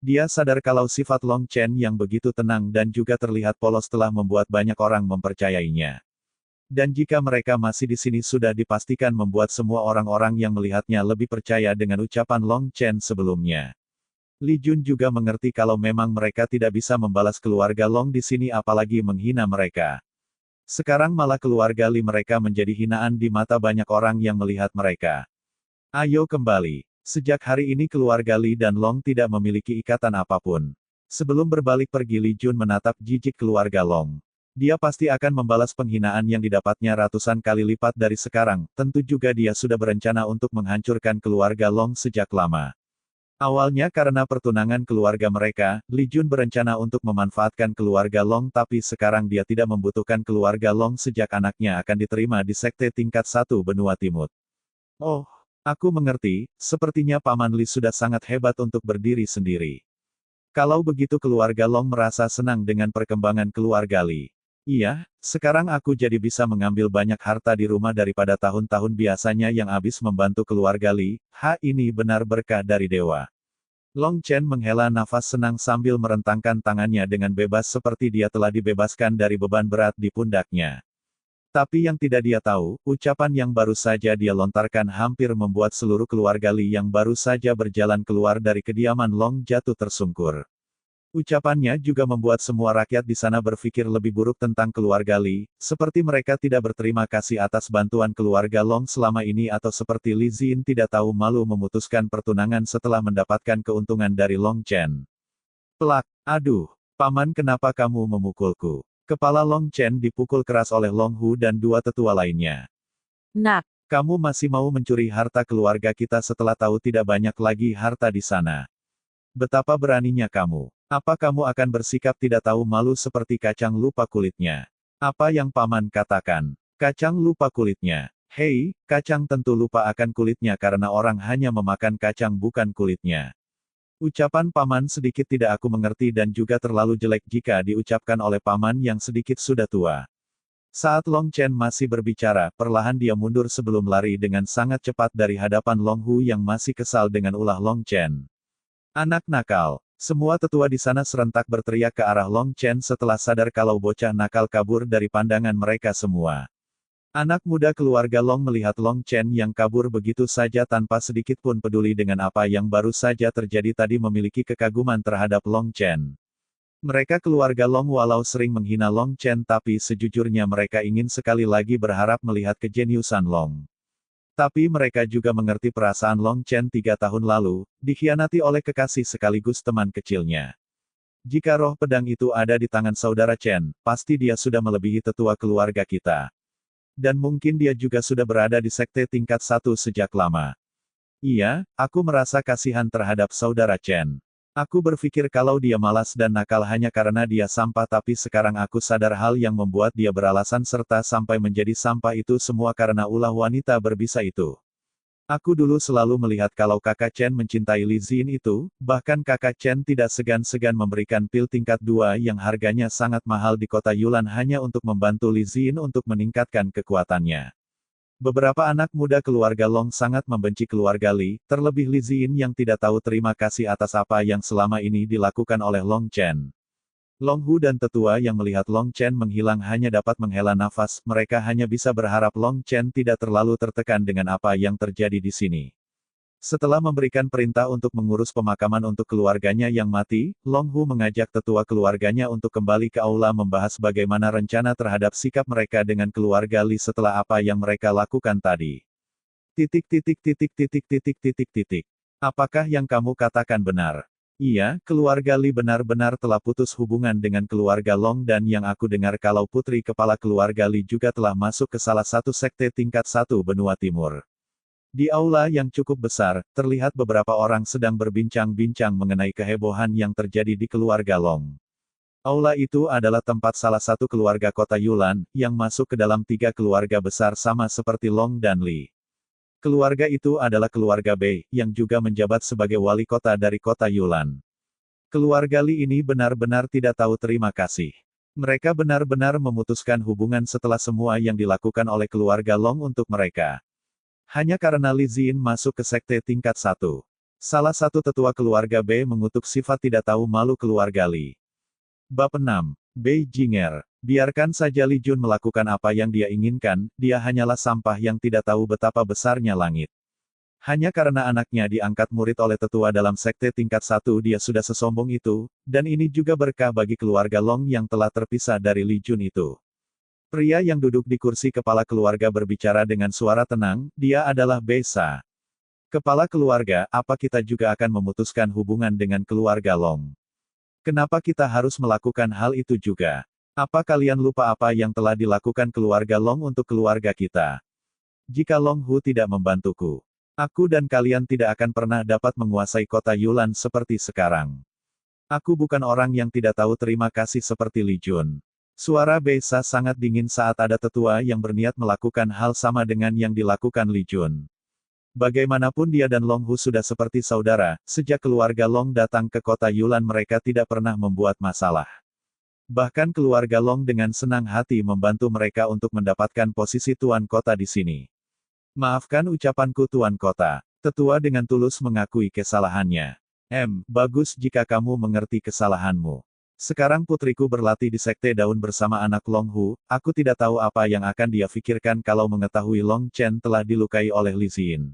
Dia sadar kalau sifat Long Chen yang begitu tenang dan juga terlihat polos telah membuat banyak orang mempercayainya. Dan jika mereka masih di sini sudah dipastikan membuat semua orang-orang yang melihatnya lebih percaya dengan ucapan Long Chen sebelumnya. Li Jun juga mengerti kalau memang mereka tidak bisa membalas keluarga Long di sini apalagi menghina mereka. Sekarang malah keluarga Li mereka menjadi hinaan di mata banyak orang yang melihat mereka. Ayo kembali. Sejak hari ini keluarga Li dan Long tidak memiliki ikatan apapun. Sebelum berbalik pergi Li Jun menatap jijik keluarga Long. Dia pasti akan membalas penghinaan yang didapatnya ratusan kali lipat dari sekarang, tentu juga dia sudah berencana untuk menghancurkan keluarga Long sejak lama. Awalnya karena pertunangan keluarga mereka, Li Jun berencana untuk memanfaatkan keluarga Long tapi sekarang dia tidak membutuhkan keluarga Long sejak anaknya akan diterima di sekte tingkat 1 benua timur. Oh, aku mengerti, sepertinya Paman Li sudah sangat hebat untuk berdiri sendiri. Kalau begitu keluarga Long merasa senang dengan perkembangan keluarga Li. Iya, sekarang aku jadi bisa mengambil banyak harta di rumah daripada tahun-tahun biasanya yang habis membantu keluarga Li. Ini benar berkah dari dewa. Long Chen menghela nafas senang sambil merentangkan tangannya dengan bebas seperti dia telah dibebaskan dari beban berat di pundaknya. Tapi yang tidak dia tahu, ucapan yang baru saja dia lontarkan hampir membuat seluruh keluarga Li yang baru saja berjalan keluar dari kediaman Long jatuh tersungkur. Ucapannya juga membuat semua rakyat di sana berpikir lebih buruk tentang keluarga Li, seperti mereka tidak berterima kasih atas bantuan keluarga Long selama ini atau seperti Li Xin tidak tahu malu memutuskan pertunangan setelah mendapatkan keuntungan dari Long Chen. Pelak, aduh, paman kenapa kamu memukulku? Kepala Long Chen dipukul keras oleh Long Hu dan dua tetua lainnya. Nak, Kamu masih mau mencuri harta keluarga kita setelah tahu tidak banyak lagi harta di sana. Betapa beraninya kamu. Apa kamu akan bersikap tidak tahu malu seperti kacang lupa kulitnya? Apa yang paman katakan? Kacang lupa kulitnya. Hei, kacang tentu lupa akan kulitnya karena orang hanya memakan kacang bukan kulitnya. Ucapan paman sedikit tidak aku mengerti dan juga terlalu jelek jika diucapkan oleh paman yang sedikit sudah tua. Saat Long Chen masih berbicara, perlahan dia mundur sebelum lari dengan sangat cepat dari hadapan Long Hu yang masih kesal dengan ulah Long Chen. Anak nakal. Semua tetua di sana serentak berteriak ke arah Long Chen setelah sadar kalau bocah nakal kabur dari pandangan mereka semua. Anak muda keluarga Long melihat Long Chen yang kabur begitu saja tanpa sedikit pun peduli dengan apa yang baru saja terjadi tadi memiliki kekaguman terhadap Long Chen. Mereka keluarga Long walau sering menghina Long Chen tapi sejujurnya mereka ingin sekali lagi berharap melihat kejeniusan Long. Tapi mereka juga mengerti perasaan Long Chen 3 tahun lalu, dikhianati oleh kekasih sekaligus teman kecilnya. Jika roh pedang itu ada di tangan saudara Chen, pasti dia sudah melebihi tetua keluarga kita. Dan mungkin dia juga sudah berada di sekte tingkat 1 sejak lama. Iya, aku merasa kasihan terhadap saudara Chen. Aku berpikir kalau dia malas dan nakal hanya karena dia sampah tapi sekarang aku sadar hal yang membuat dia beralasan serta sampai menjadi sampah itu semua karena ulah wanita berbisa itu. Aku dulu selalu melihat kalau kakak Chen mencintai Li Xin itu, bahkan kakak Chen tidak segan-segan memberikan pil tingkat 2 yang harganya sangat mahal di kota Yulan hanya untuk membantu Li Xin untuk meningkatkan kekuatannya. Beberapa anak muda keluarga Long sangat membenci keluarga Li, terlebih Li Xin yang tidak tahu terima kasih atas apa yang selama ini dilakukan oleh Long Chen. Long Hu dan tetua yang melihat Long Chen menghilang hanya dapat menghela nafas, mereka hanya bisa berharap Long Chen tidak terlalu tertekan dengan apa yang terjadi di sini. Setelah memberikan perintah untuk mengurus pemakaman untuk keluarganya yang mati, Long Hu mengajak tetua keluarganya untuk kembali ke aula membahas bagaimana rencana terhadap sikap mereka dengan keluarga Li setelah apa yang mereka lakukan tadi. Apakah yang kamu katakan benar? Iya, keluarga Li benar-benar telah putus hubungan dengan keluarga Long dan yang aku dengar kalau putri kepala keluarga Li juga telah masuk ke salah satu sekte tingkat 1 benua timur. Di aula yang cukup besar, terlihat beberapa orang sedang berbincang-bincang mengenai kehebohan yang terjadi di keluarga Long. Aula itu adalah tempat salah satu keluarga kota Yulan, yang masuk ke dalam 3 keluarga besar sama seperti Long dan Li. Keluarga itu adalah keluarga Bei, yang juga menjabat sebagai wali kota dari kota Yulan. Keluarga Li ini benar-benar tidak tahu terima kasih. Mereka benar-benar memutuskan hubungan setelah semua yang dilakukan oleh keluarga Long untuk mereka. Hanya karena Li Xin masuk ke sekte tingkat 1. Salah satu tetua keluarga Bei mengutuk sifat tidak tahu malu keluarga Li. Bab 6. Bei Jinger. Biarkan saja Li Jun melakukan apa yang dia inginkan, dia hanyalah sampah yang tidak tahu betapa besarnya langit. Hanya karena anaknya diangkat murid oleh tetua dalam sekte tingkat 1 dia sudah sesombong itu, dan ini juga berkah bagi keluarga Long yang telah terpisah dari Li Jun itu. Pria yang duduk di kursi kepala keluarga berbicara dengan suara tenang, dia adalah Besa. Kepala keluarga, apa kita juga akan memutuskan hubungan dengan keluarga Long? Kenapa kita harus melakukan hal itu juga? Apa kalian lupa apa yang telah dilakukan keluarga Long untuk keluarga kita? Jika Long Hu tidak membantuku, aku dan kalian tidak akan pernah dapat menguasai kota Yulan seperti sekarang. Aku bukan orang yang tidak tahu terima kasih seperti Li Jun. Suara Besa sangat dingin saat ada tetua yang berniat melakukan hal sama dengan yang dilakukan Li Jun. Bagaimanapun dia dan Long Hu sudah seperti saudara, sejak keluarga Long datang ke kota Yulan mereka tidak pernah membuat masalah. Bahkan keluarga Long dengan senang hati membantu mereka untuk mendapatkan posisi tuan kota di sini. Maafkan ucapanku tuan kota. Tetua dengan tulus mengakui kesalahannya. Bagus jika kamu mengerti kesalahanmu. Sekarang putriku berlatih di sekte daun bersama anak Long Hu, aku tidak tahu apa yang akan dia pikirkan kalau mengetahui Long Chen telah dilukai oleh Li Xin.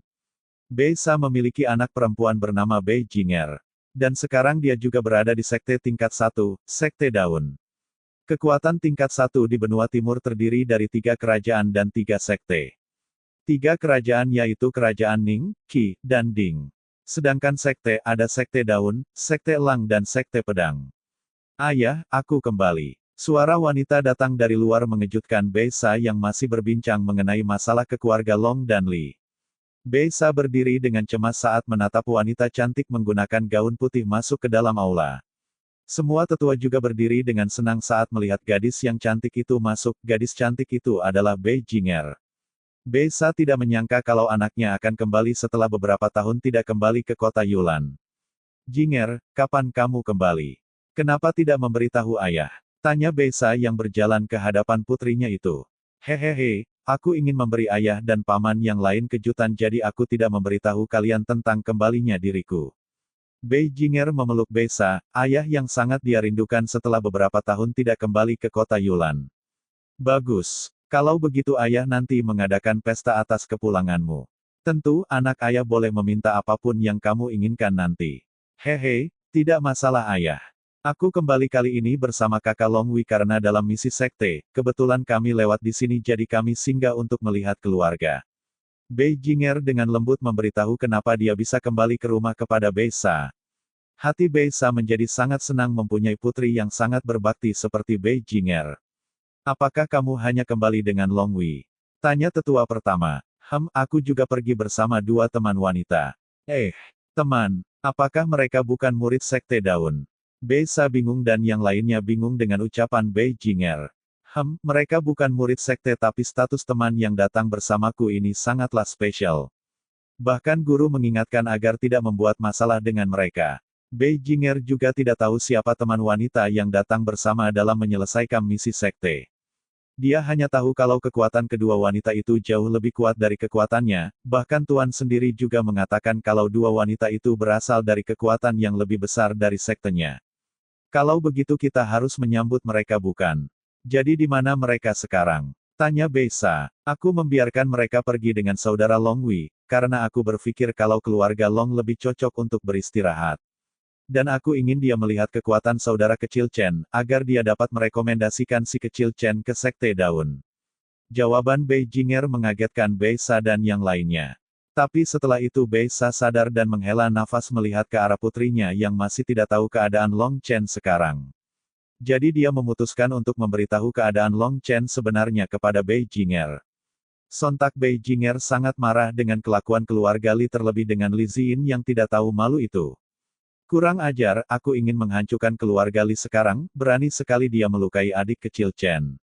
Besa memiliki anak perempuan bernama Bei Jinger. Dan sekarang dia juga berada di Sekte tingkat 1, Sekte Daun. Kekuatan tingkat 1 di benua timur terdiri dari 3 kerajaan dan 3 sekte. 3 kerajaan yaitu Kerajaan Ning, Qi, dan Ding. Sedangkan sekte ada Sekte Daun, Sekte Elang dan Sekte Pedang. Ayah, aku kembali. Suara wanita datang dari luar mengejutkan Beisa yang masih berbincang mengenai masalah keluarga Long dan Li. Beisa berdiri dengan cemas saat menatap wanita cantik menggunakan gaun putih masuk ke dalam aula. Semua tetua juga berdiri dengan senang saat melihat gadis yang cantik itu masuk. Gadis cantik itu adalah Bei Jing'er. Beisa tidak menyangka kalau anaknya akan kembali setelah beberapa tahun tidak kembali ke kota Yulan. Jing'er, kapan kamu kembali? Kenapa tidak memberitahu ayah? Tanya Beisa yang berjalan ke hadapan putrinya itu. Hehehe, aku ingin memberi ayah dan paman yang lain kejutan jadi aku tidak memberitahu kalian tentang kembalinya diriku. Bei Jing'er memeluk Beisa, ayah yang sangat dia rindukan setelah beberapa tahun tidak kembali ke kota Yulan. Bagus. Kalau begitu ayah nanti mengadakan pesta atas kepulanganmu. Tentu, anak ayah boleh meminta apapun yang kamu inginkan nanti. Hehe, tidak masalah ayah. Aku kembali kali ini bersama kakak Longwi karena dalam misi sekte, kebetulan kami lewat di sini jadi kami singgah untuk melihat keluarga. Bei Jing'er dengan lembut memberitahu kenapa dia bisa kembali ke rumah kepada Beisa. Hati Beisa menjadi sangat senang mempunyai putri yang sangat berbakti seperti Bei Jing'er. Apakah kamu hanya kembali dengan Longwi? Tanya tetua pertama. Aku juga pergi bersama 2 teman wanita. Teman, apakah mereka bukan murid Sekte Daun? Beisa bingung dan yang lainnya bingung dengan ucapan Bei Jing'er. Mereka bukan murid sekte tapi status teman yang datang bersamaku ini sangatlah spesial. Bahkan guru mengingatkan agar tidak membuat masalah dengan mereka. Bei Jing'er juga tidak tahu siapa teman wanita yang datang bersama dalam menyelesaikan misi sekte. Dia hanya tahu kalau kekuatan kedua wanita itu jauh lebih kuat dari kekuatannya, bahkan Tuan sendiri juga mengatakan kalau 2 wanita itu berasal dari kekuatan yang lebih besar dari sektenya. Kalau begitu kita harus menyambut mereka bukan? Jadi di mana mereka sekarang? Tanya Beisa. Aku membiarkan mereka pergi dengan saudara Longwi, karena aku berpikir kalau keluarga Long lebih cocok untuk beristirahat. Dan aku ingin dia melihat kekuatan saudara kecil Chen, agar dia dapat merekomendasikan si kecil Chen ke Sekte Daun. Jawaban Bei Jing'er mengagetkan Beisa dan yang lainnya. Tapi setelah itu Beisa sadar dan menghela nafas melihat ke arah putrinya yang masih tidak tahu keadaan Long Chen sekarang. Jadi dia memutuskan untuk memberitahu keadaan Long Chen sebenarnya kepada Bei Jing'er. Sontak Bei Jing'er sangat marah dengan kelakuan keluarga Li terlebih dengan Li Ziyin yang tidak tahu malu itu. Kurang ajar, aku ingin menghancurkan keluarga Li sekarang, berani sekali dia melukai adik kecil Chen.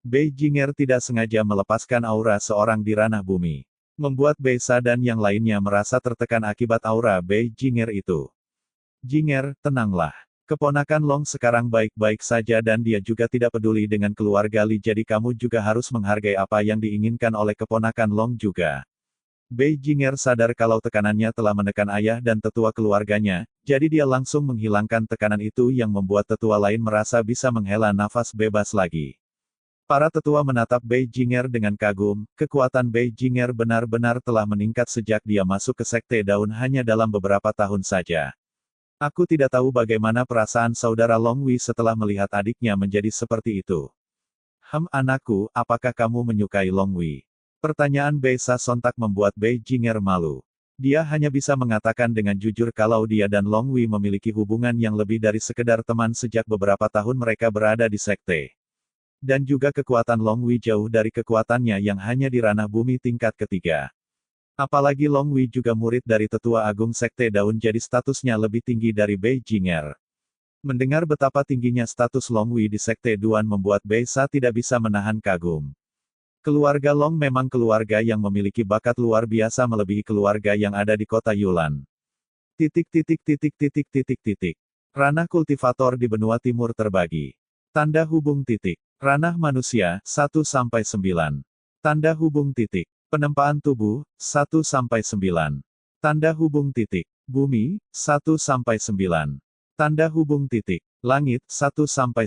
Bei Jing'er tidak sengaja melepaskan aura seorang di ranah bumi. Membuat Beisa dan yang lainnya merasa tertekan akibat aura Bei Jing'er itu. Jing'er, tenanglah. Keponakan Long sekarang baik-baik saja dan dia juga tidak peduli dengan keluarga Li jadi kamu juga harus menghargai apa yang diinginkan oleh keponakan Long juga. Bei Jing'er sadar kalau tekanannya telah menekan ayah dan tetua keluarganya, jadi dia langsung menghilangkan tekanan itu yang membuat tetua lain merasa bisa menghela nafas bebas lagi. Para tetua menatap Bei Jing'er dengan kagum, kekuatan Bei Jing'er benar-benar telah meningkat sejak dia masuk ke Sekte Daun hanya dalam beberapa tahun saja. Aku tidak tahu bagaimana perasaan saudara Longwi setelah melihat adiknya menjadi seperti itu. Anakku, apakah kamu menyukai Longwi? Pertanyaan Beisa sontak membuat Bei Jing'er malu. Dia hanya bisa mengatakan dengan jujur kalau dia dan Longwi memiliki hubungan yang lebih dari sekedar teman sejak beberapa tahun mereka berada di sekte. Dan juga kekuatan Longwi jauh dari kekuatannya yang hanya di ranah bumi tingkat ketiga. Apalagi Longwi juga murid dari tetua agung Sekte Daun jadi statusnya lebih tinggi dari Bei Jing'er. Mendengar betapa tingginya status Longwi di Sekte Daun membuat Beisa tidak bisa menahan kagum. Keluarga Long memang keluarga yang memiliki bakat luar biasa melebihi keluarga yang ada di kota Yulan. Ranah kultivator di benua timur terbagi. Tanda hubung titik. Ranah manusia, 1-9. Tanda hubung titik. Penempaan tubuh, 1-9. Tanda hubung titik. Bumi, 1-9. Tanda hubung titik. Langit, 1-9.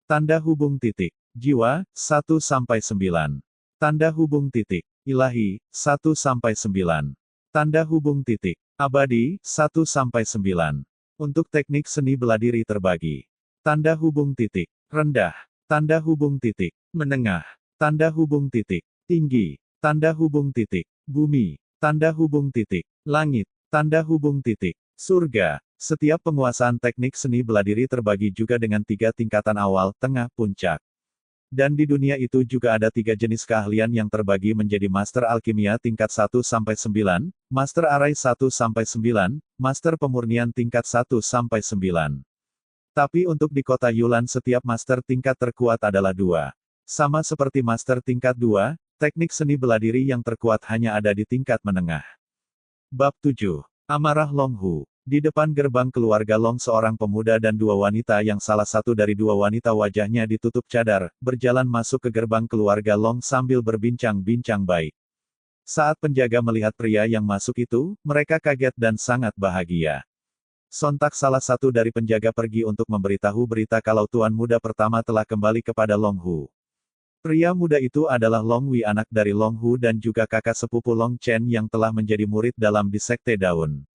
Tanda hubung titik. Jiwa, 1-9. Tanda hubung titik. Ilahi, 1-9. Tanda hubung titik. Abadi, 1-9. Untuk teknik seni bela diri terbagi. Tanda hubung titik. Rendah. Tanda hubung titik. Menengah. Tanda hubung titik. Tinggi. Tanda hubung titik. Bumi. Tanda hubung titik. Langit. Tanda hubung titik. Surga. Setiap penguasaan teknik seni bela diri terbagi juga dengan 3 tingkatan awal, tengah, puncak. Dan di dunia itu juga ada 3 jenis keahlian yang terbagi menjadi Master Alkimia tingkat 1-9, Master Arai 1-9, Master Pemurnian tingkat 1-9. Tapi untuk di kota Yulan setiap Master tingkat terkuat adalah 2. Sama seperti Master tingkat 2, teknik seni bela diri yang terkuat hanya ada di tingkat menengah. Bab 7. Amarah Long Hu. Di depan gerbang keluarga Long seorang pemuda dan 2 wanita yang salah satu dari 2 wanita wajahnya ditutup cadar, berjalan masuk ke gerbang keluarga Long sambil berbincang-bincang baik. Saat penjaga melihat pria yang masuk itu, mereka kaget dan sangat bahagia. Sontak salah satu dari penjaga pergi untuk memberitahu berita kalau tuan muda pertama telah kembali kepada Long Hu. Pria muda itu adalah Long Wei, anak dari Long Hu dan juga kakak sepupu Long Chen yang telah menjadi murid dalam di Sekte Daun.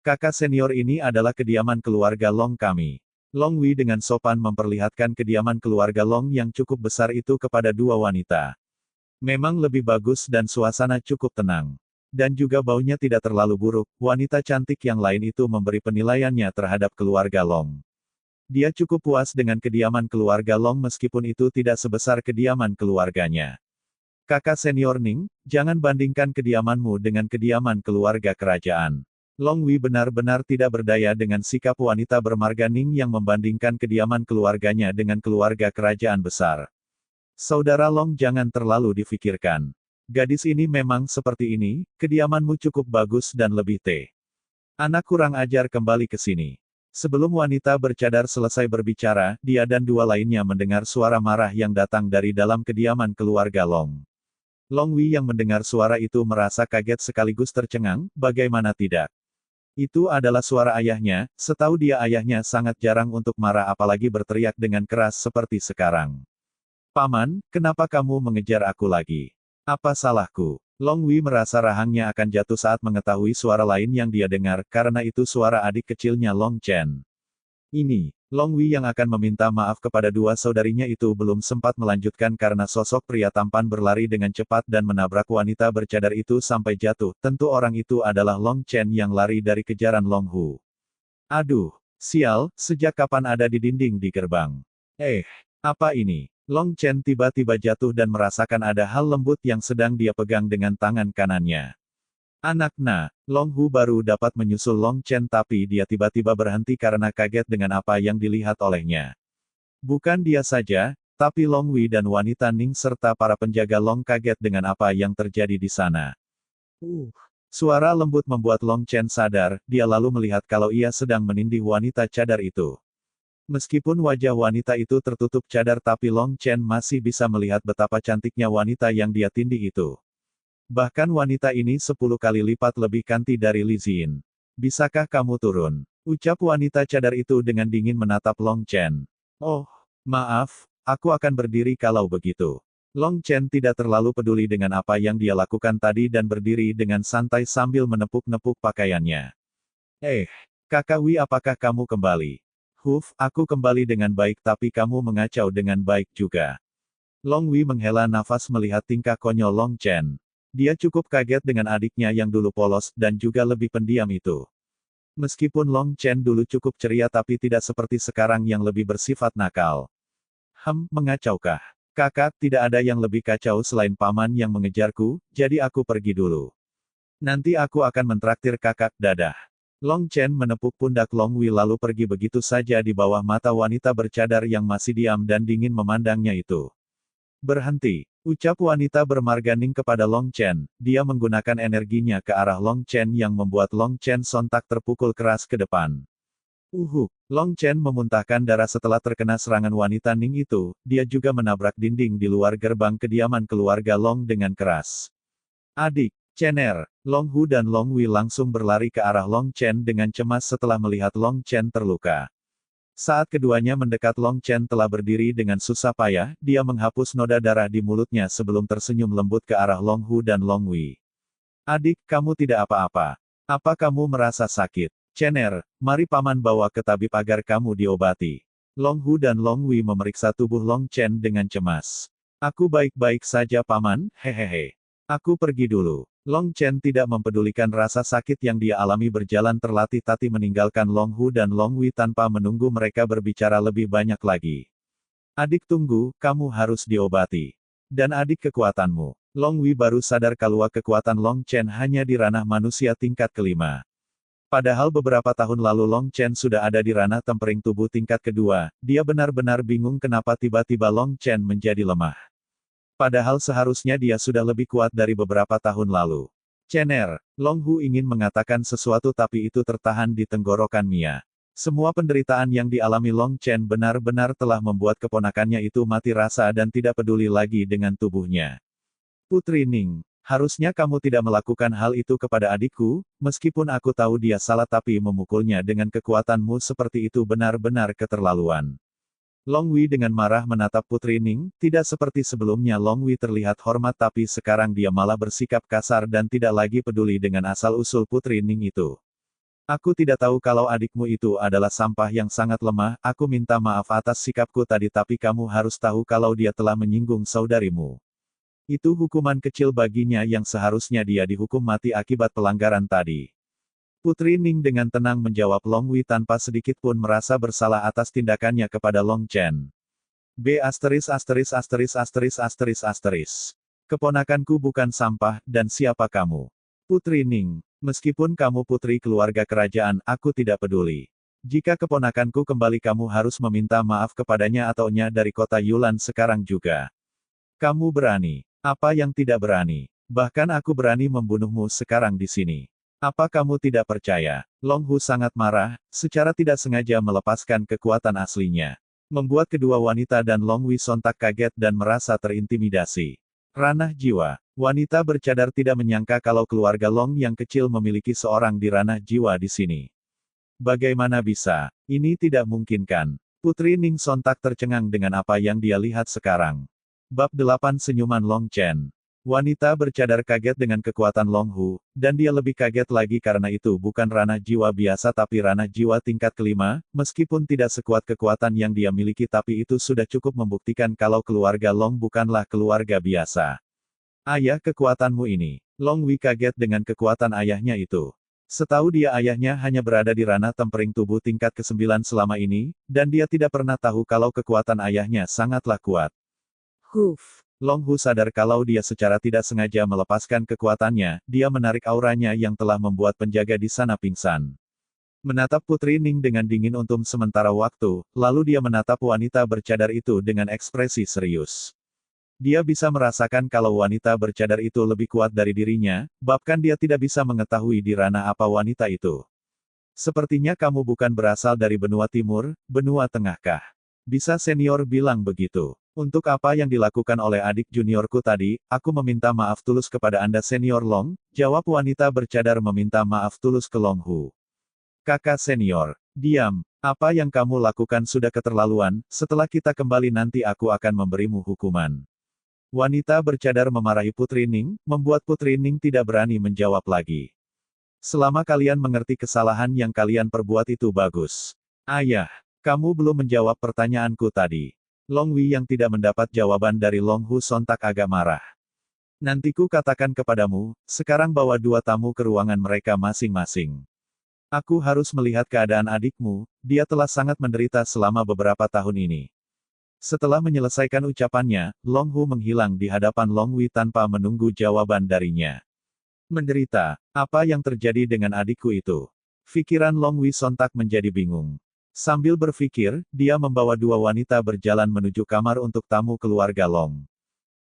Kakak senior ini adalah kediaman keluarga Long kami. Long Wei dengan sopan memperlihatkan kediaman keluarga Long yang cukup besar itu kepada 2 wanita. Memang lebih bagus dan suasana cukup tenang. Dan juga baunya tidak terlalu buruk, wanita cantik yang lain itu memberi penilaiannya terhadap keluarga Long. Dia cukup puas dengan kediaman keluarga Long meskipun itu tidak sebesar kediaman keluarganya. Kakak senior Ning, jangan bandingkan kediamanmu dengan kediaman keluarga kerajaan. Long Wei benar-benar tidak berdaya dengan sikap wanita bermarga Ning yang membandingkan kediaman keluarganya dengan keluarga kerajaan besar. Saudara Long, jangan terlalu difikirkan. Gadis ini memang seperti ini, kediamanmu cukup bagus dan lebih anak kurang ajar, kembali ke sini. Sebelum wanita bercadar selesai berbicara, dia dan 2 lainnya mendengar suara marah yang datang dari dalam kediaman keluarga Long. Long Wei yang mendengar suara itu merasa kaget sekaligus tercengang, bagaimana tidak? Itu adalah suara ayahnya, setahu dia ayahnya sangat jarang untuk marah apalagi berteriak dengan keras seperti sekarang. Paman, kenapa kamu mengejar aku lagi? Apa salahku? Long Wei merasa rahangnya akan jatuh saat mengetahui suara lain yang dia dengar, karena itu suara adik kecilnya Long Chen. Ini, Long Wei yang akan meminta maaf kepada 2 saudarinya itu belum sempat melanjutkan karena sosok pria tampan berlari dengan cepat dan menabrak wanita bercadar itu sampai jatuh. Tentu orang itu adalah Long Chen yang lari dari kejaran Long Hu. Aduh, sial, sejak kapan ada di dinding di gerbang? Apa ini? Long Chen tiba-tiba jatuh dan merasakan ada hal lembut yang sedang dia pegang dengan tangan kanannya. Anaknya, Long Hu baru dapat menyusul Long Chen tapi dia tiba-tiba berhenti karena kaget dengan apa yang dilihat olehnya. Bukan dia saja, tapi Long Wei dan wanita Ning serta para penjaga Long kaget dengan apa yang terjadi di sana. Suara lembut membuat Long Chen sadar, dia lalu melihat kalau ia sedang menindih wanita cadar itu. Meskipun wajah wanita itu tertutup cadar tapi Long Chen masih bisa melihat betapa cantiknya wanita yang dia tindih itu. Bahkan wanita ini 10 kali lipat lebih cantik dari Li Xin. Bisakah kamu turun? Ucap wanita cadar itu dengan dingin menatap Long Chen. Oh, maaf, aku akan berdiri kalau begitu. Long Chen tidak terlalu peduli dengan apa yang dia lakukan tadi dan berdiri dengan santai sambil menepuk-nepuk pakaiannya. Kakak Wei, apakah kamu kembali? Aku kembali dengan baik tapi kamu mengacau dengan baik juga. Long Wei menghela nafas melihat tingkah konyol Long Chen. Dia cukup kaget dengan adiknya yang dulu polos dan juga lebih pendiam itu. Meskipun Long Chen dulu cukup ceria tapi tidak seperti sekarang yang lebih bersifat nakal. Mengacaukah? Kakak, tidak ada yang lebih kacau selain paman yang mengejarku, jadi aku pergi dulu. Nanti aku akan mentraktir kakak, dadah. Long Chen menepuk pundak Long Wei lalu pergi begitu saja di bawah mata wanita bercadar yang masih diam dan dingin memandangnya itu. Berhenti, ucap wanita bermarga Ning kepada Long Chen, dia menggunakan energinya ke arah Long Chen yang membuat Long Chen sontak terpukul keras ke depan. Long Chen memuntahkan darah setelah terkena serangan wanita Ning itu, dia juga menabrak dinding di luar gerbang kediaman keluarga Long dengan keras. Adik, Chener, Long Hu dan Long Wei langsung berlari ke arah Long Chen dengan cemas setelah melihat Long Chen terluka. Saat keduanya mendekat Long Chen telah berdiri dengan susah payah, dia menghapus noda darah di mulutnya sebelum tersenyum lembut ke arah Long Hu dan Long Wei. Adik, kamu tidak apa-apa. Apa kamu merasa sakit? Cener, mari paman bawa ke tabib agar kamu diobati. Long Hu dan Long Wei memeriksa tubuh Long Chen dengan cemas. Aku baik-baik saja paman, hehehe. Aku pergi dulu. Long Chen tidak mempedulikan rasa sakit yang dia alami berjalan terlatih-tatih meninggalkan Long Hu dan Long Wei tanpa menunggu mereka berbicara lebih banyak lagi. Adik tunggu, kamu harus diobati. Dan adik kekuatanmu. Long Wei baru sadar kalau kekuatan Long Chen hanya di ranah manusia tingkat kelima. Padahal beberapa tahun lalu Long Chen sudah ada di ranah tempering tubuh tingkat kedua, dia benar-benar bingung kenapa tiba-tiba Long Chen menjadi lemah. Padahal seharusnya dia sudah lebih kuat dari beberapa tahun lalu. Cener, Long Hu ingin mengatakan sesuatu tapi itu tertahan di tenggorokan Mia. Semua penderitaan yang dialami Long Chen benar-benar telah membuat keponakannya itu mati rasa dan tidak peduli lagi dengan tubuhnya. Putri Ning, harusnya kamu tidak melakukan hal itu kepada adikku, meskipun aku tahu dia salah tapi memukulnya dengan kekuatanmu seperti itu benar-benar keterlaluan. Long Wei dengan marah menatap Putri Ning, tidak seperti sebelumnya Long Wei terlihat hormat tapi sekarang dia malah bersikap kasar dan tidak lagi peduli dengan asal-usul Putri Ning itu. Aku tidak tahu kalau adikmu itu adalah sampah yang sangat lemah, aku minta maaf atas sikapku tadi tapi kamu harus tahu kalau dia telah menyinggung saudarimu. Itu hukuman kecil baginya yang seharusnya dia dihukum mati akibat pelanggaran tadi. Putri Ning dengan tenang menjawab Long Wei tanpa sedikit pun merasa bersalah atas tindakannya kepada Long Chen. Keponakanku bukan sampah, dan siapa kamu? Putri Ning, meskipun kamu putri keluarga kerajaan, aku tidak peduli. Jika keponakanku kembali kamu harus meminta maaf kepadanya atau nya dari kota Yulan sekarang juga. Kamu berani. Apa yang tidak berani? Bahkan aku berani membunuhmu sekarang di sini. Apa kamu tidak percaya? Long Hu sangat marah, secara tidak sengaja melepaskan kekuatan aslinya. Membuat kedua wanita dan Long Wei sontak kaget dan merasa terintimidasi. Ranah jiwa. Wanita bercadar tidak menyangka kalau keluarga Long yang kecil memiliki seorang di ranah jiwa di sini. Bagaimana bisa? Ini tidak mungkin kan? Putri Ning sontak tercengang dengan apa yang dia lihat sekarang. Bab 8 Senyuman Long Chen. Wanita bercadar kaget dengan kekuatan Long Hu, dan dia lebih kaget lagi karena itu bukan ranah jiwa biasa tapi ranah jiwa tingkat kelima, meskipun tidak sekuat kekuatan yang dia miliki tapi itu sudah cukup membuktikan kalau keluarga Long bukanlah keluarga biasa. Ayah kekuatanmu ini. Long Wei kaget dengan kekuatan ayahnya itu. Setahu dia ayahnya hanya berada di ranah tempering tubuh tingkat ke-9 selama ini, dan dia tidak pernah tahu kalau kekuatan ayahnya sangatlah kuat. Huf. Long Hu sadar kalau dia secara tidak sengaja melepaskan kekuatannya, dia menarik auranya yang telah membuat penjaga di sana pingsan. Menatap Putri Ning dengan dingin untuk sementara waktu, lalu dia menatap wanita bercadar itu dengan ekspresi serius. Dia bisa merasakan kalau wanita bercadar itu lebih kuat dari dirinya, bahkan dia tidak bisa mengetahui di ranah apa wanita itu. Sepertinya kamu bukan berasal dari benua timur, benua tengahkah? Bisa senior bilang begitu. Untuk apa yang dilakukan oleh adik juniorku tadi, aku meminta maaf tulus kepada Anda senior Long, jawab wanita bercadar meminta maaf tulus ke Long Hu. Kakak senior, diam, apa yang kamu lakukan sudah keterlaluan, setelah kita kembali nanti aku akan memberimu hukuman. Wanita bercadar memarahi Putri Ning, membuat Putri Ning tidak berani menjawab lagi. Selama kalian mengerti kesalahan yang kalian perbuat itu bagus. Ayah, kamu belum menjawab pertanyaanku tadi. Long Wei yang tidak mendapat jawaban dari Long Hu sontak agak marah. Nantiku katakan kepadamu, sekarang bawa dua tamu ke ruangan mereka masing-masing. Aku harus melihat keadaan adikmu, dia telah sangat menderita selama beberapa tahun ini. Setelah menyelesaikan ucapannya, Long Hu menghilang di hadapan Long Wei tanpa menunggu jawaban darinya. Menderita, apa yang terjadi dengan adikku itu? Pikiran Long Wei sontak menjadi bingung. Sambil berpikir, dia membawa dua wanita berjalan menuju kamar untuk tamu keluarga Long.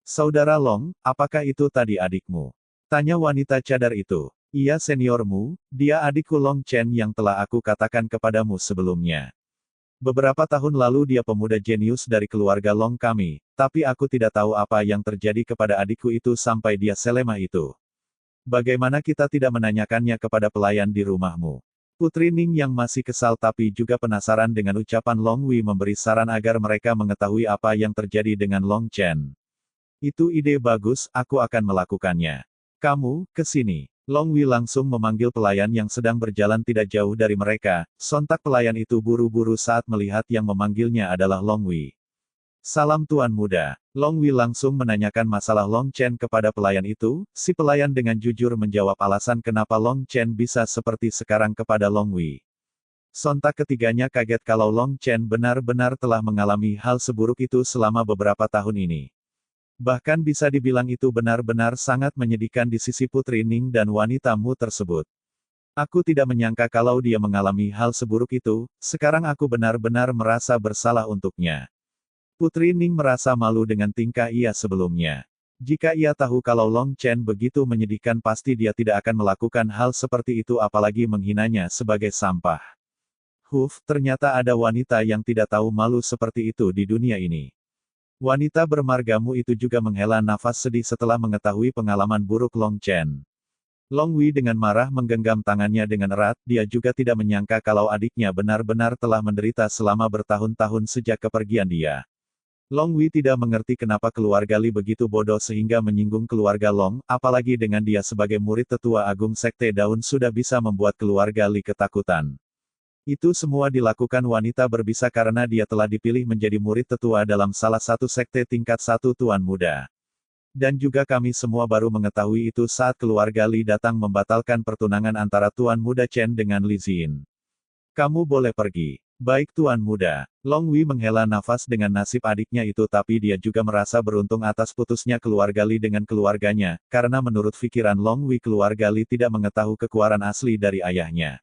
Saudara Long, apakah itu tadi adikmu? Tanya wanita cadar itu. Iya seniormu, dia adikku Long Chen yang telah aku katakan kepadamu sebelumnya. Beberapa tahun lalu dia pemuda jenius dari keluarga Long kami, tapi aku tidak tahu apa yang terjadi kepada adikku itu sampai dia selemah itu. Bagaimana kita tidak menanyakannya kepada pelayan di rumahmu? Putri Ning yang masih kesal tapi juga penasaran dengan ucapan Long Wei memberi saran agar mereka mengetahui apa yang terjadi dengan Long Chen. Itu ide bagus, aku akan melakukannya. Kamu, ke sini. Long Wei langsung memanggil pelayan yang sedang berjalan tidak jauh dari mereka, sontak pelayan itu buru-buru saat melihat yang memanggilnya adalah Long Wei. Salam Tuan Muda. Long Wei langsung menanyakan masalah Long Chen kepada pelayan itu, si pelayan dengan jujur menjawab alasan kenapa Long Chen bisa seperti sekarang kepada Long Wei. Sontak ketiganya kaget kalau Long Chen benar-benar telah mengalami hal seburuk itu selama beberapa tahun ini. Bahkan bisa dibilang itu benar-benar sangat menyedihkan di sisi Putri Ning dan wanita Mu tersebut. Aku tidak menyangka kalau dia mengalami hal seburuk itu, sekarang aku benar-benar merasa bersalah untuknya. Putri Ning merasa malu dengan tingkah ia sebelumnya. Jika ia tahu kalau Long Chen begitu menyedihkan pasti dia tidak akan melakukan hal seperti itu apalagi menghinanya sebagai sampah. Ternyata ada wanita yang tidak tahu malu seperti itu di dunia ini. Wanita bermargamu itu juga menghela nafas sedih setelah mengetahui pengalaman buruk Long Chen. Long Wei dengan marah menggenggam tangannya dengan erat, dia juga tidak menyangka kalau adiknya benar-benar telah menderita selama bertahun-tahun sejak kepergian dia. Long Wei tidak mengerti kenapa keluarga Li begitu bodoh sehingga menyinggung keluarga Long, apalagi dengan dia sebagai murid tetua agung Sekte Daun sudah bisa membuat keluarga Li ketakutan. Itu semua dilakukan wanita berbisa karena dia telah dipilih menjadi murid tetua dalam salah satu sekte tingkat 1 Tuan Muda. Dan juga kami semua baru mengetahui itu saat keluarga Li datang membatalkan pertunangan antara Tuan Muda Chen dengan Li Xin. Kamu boleh pergi. Baik Tuan Muda. Long Wei menghela nafas dengan nasib adiknya itu tapi dia juga merasa beruntung atas putusnya keluarga Li dengan keluarganya, karena menurut pikiran Long Wei keluarga Li tidak mengetahui kekuatan asli dari ayahnya.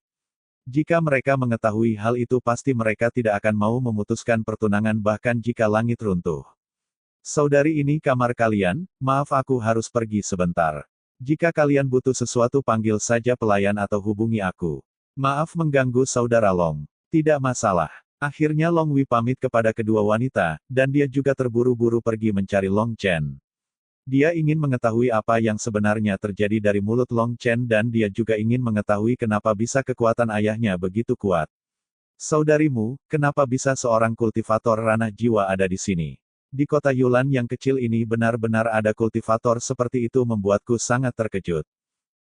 Jika mereka mengetahui hal itu pasti mereka tidak akan mau memutuskan pertunangan bahkan jika langit runtuh. Saudari ini kamar kalian, maaf aku harus pergi sebentar. Jika kalian butuh sesuatu panggil saja pelayan atau hubungi aku. Maaf mengganggu saudara Long. Tidak masalah. Akhirnya Long Wei pamit kepada kedua wanita, dan dia juga terburu-buru pergi mencari Long Chen. Dia ingin mengetahui apa yang sebenarnya terjadi dari mulut Long Chen dan dia juga ingin mengetahui kenapa bisa kekuatan ayahnya begitu kuat. Saudarimu, kenapa bisa seorang kultivator ranah jiwa ada di sini? Di kota Yulan yang kecil ini benar-benar ada kultivator seperti itu membuatku sangat terkejut.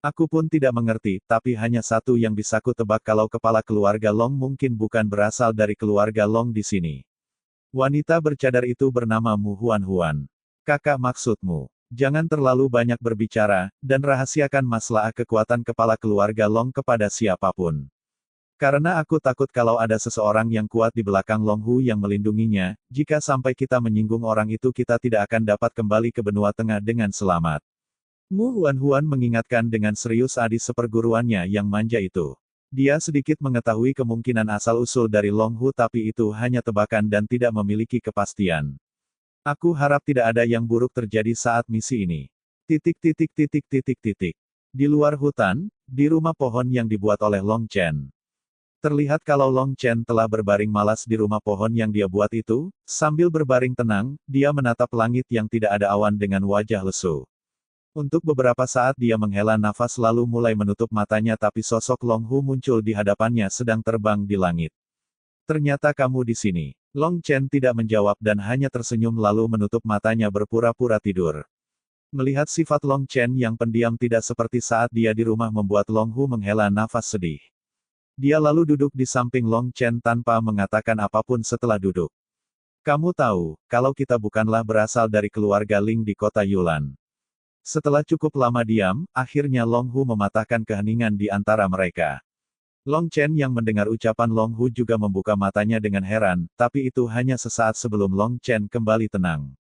Aku pun tidak mengerti, tapi hanya satu yang bisa ku tebak kalau kepala keluarga Long mungkin bukan berasal dari keluarga Long di sini. Wanita bercadar itu bernama Mu Huan Huan. Kakak maksudmu, jangan terlalu banyak berbicara, dan rahasiakan masalah kekuatan kepala keluarga Long kepada siapapun. Karena aku takut kalau ada seseorang yang kuat di belakang Long Hu yang melindunginya, jika sampai kita menyinggung orang itu kita tidak akan dapat kembali ke benua tengah dengan selamat. Mu Huan Huan mengingatkan dengan serius adik seperguruannya yang manja itu. Dia sedikit mengetahui kemungkinan asal-usul dari Long Hu tapi itu hanya tebakan dan tidak memiliki kepastian. Aku harap tidak ada yang buruk terjadi saat misi ini. Di luar hutan, di rumah pohon yang dibuat oleh Long Chen. Terlihat kalau Long Chen telah berbaring malas di rumah pohon yang dia buat itu, sambil berbaring tenang, dia menatap langit yang tidak ada awan dengan wajah lesu. Untuk beberapa saat dia menghela nafas lalu mulai menutup matanya tapi sosok Long Hu muncul di hadapannya sedang terbang di langit. Ternyata kamu di sini. Long Chen tidak menjawab dan hanya tersenyum lalu menutup matanya berpura-pura tidur. Melihat sifat Long Chen yang pendiam tidak seperti saat dia di rumah membuat Long Hu menghela nafas sedih. Dia lalu duduk di samping Long Chen tanpa mengatakan apapun setelah duduk. Kamu tahu, kalau kita bukanlah berasal dari keluarga Ling di kota Yulan. Setelah cukup lama diam, akhirnya Long Hu mematahkan keheningan di antara mereka. Long Chen yang mendengar ucapan Long Hu juga membuka matanya dengan heran, tapi itu hanya sesaat sebelum Long Chen kembali tenang.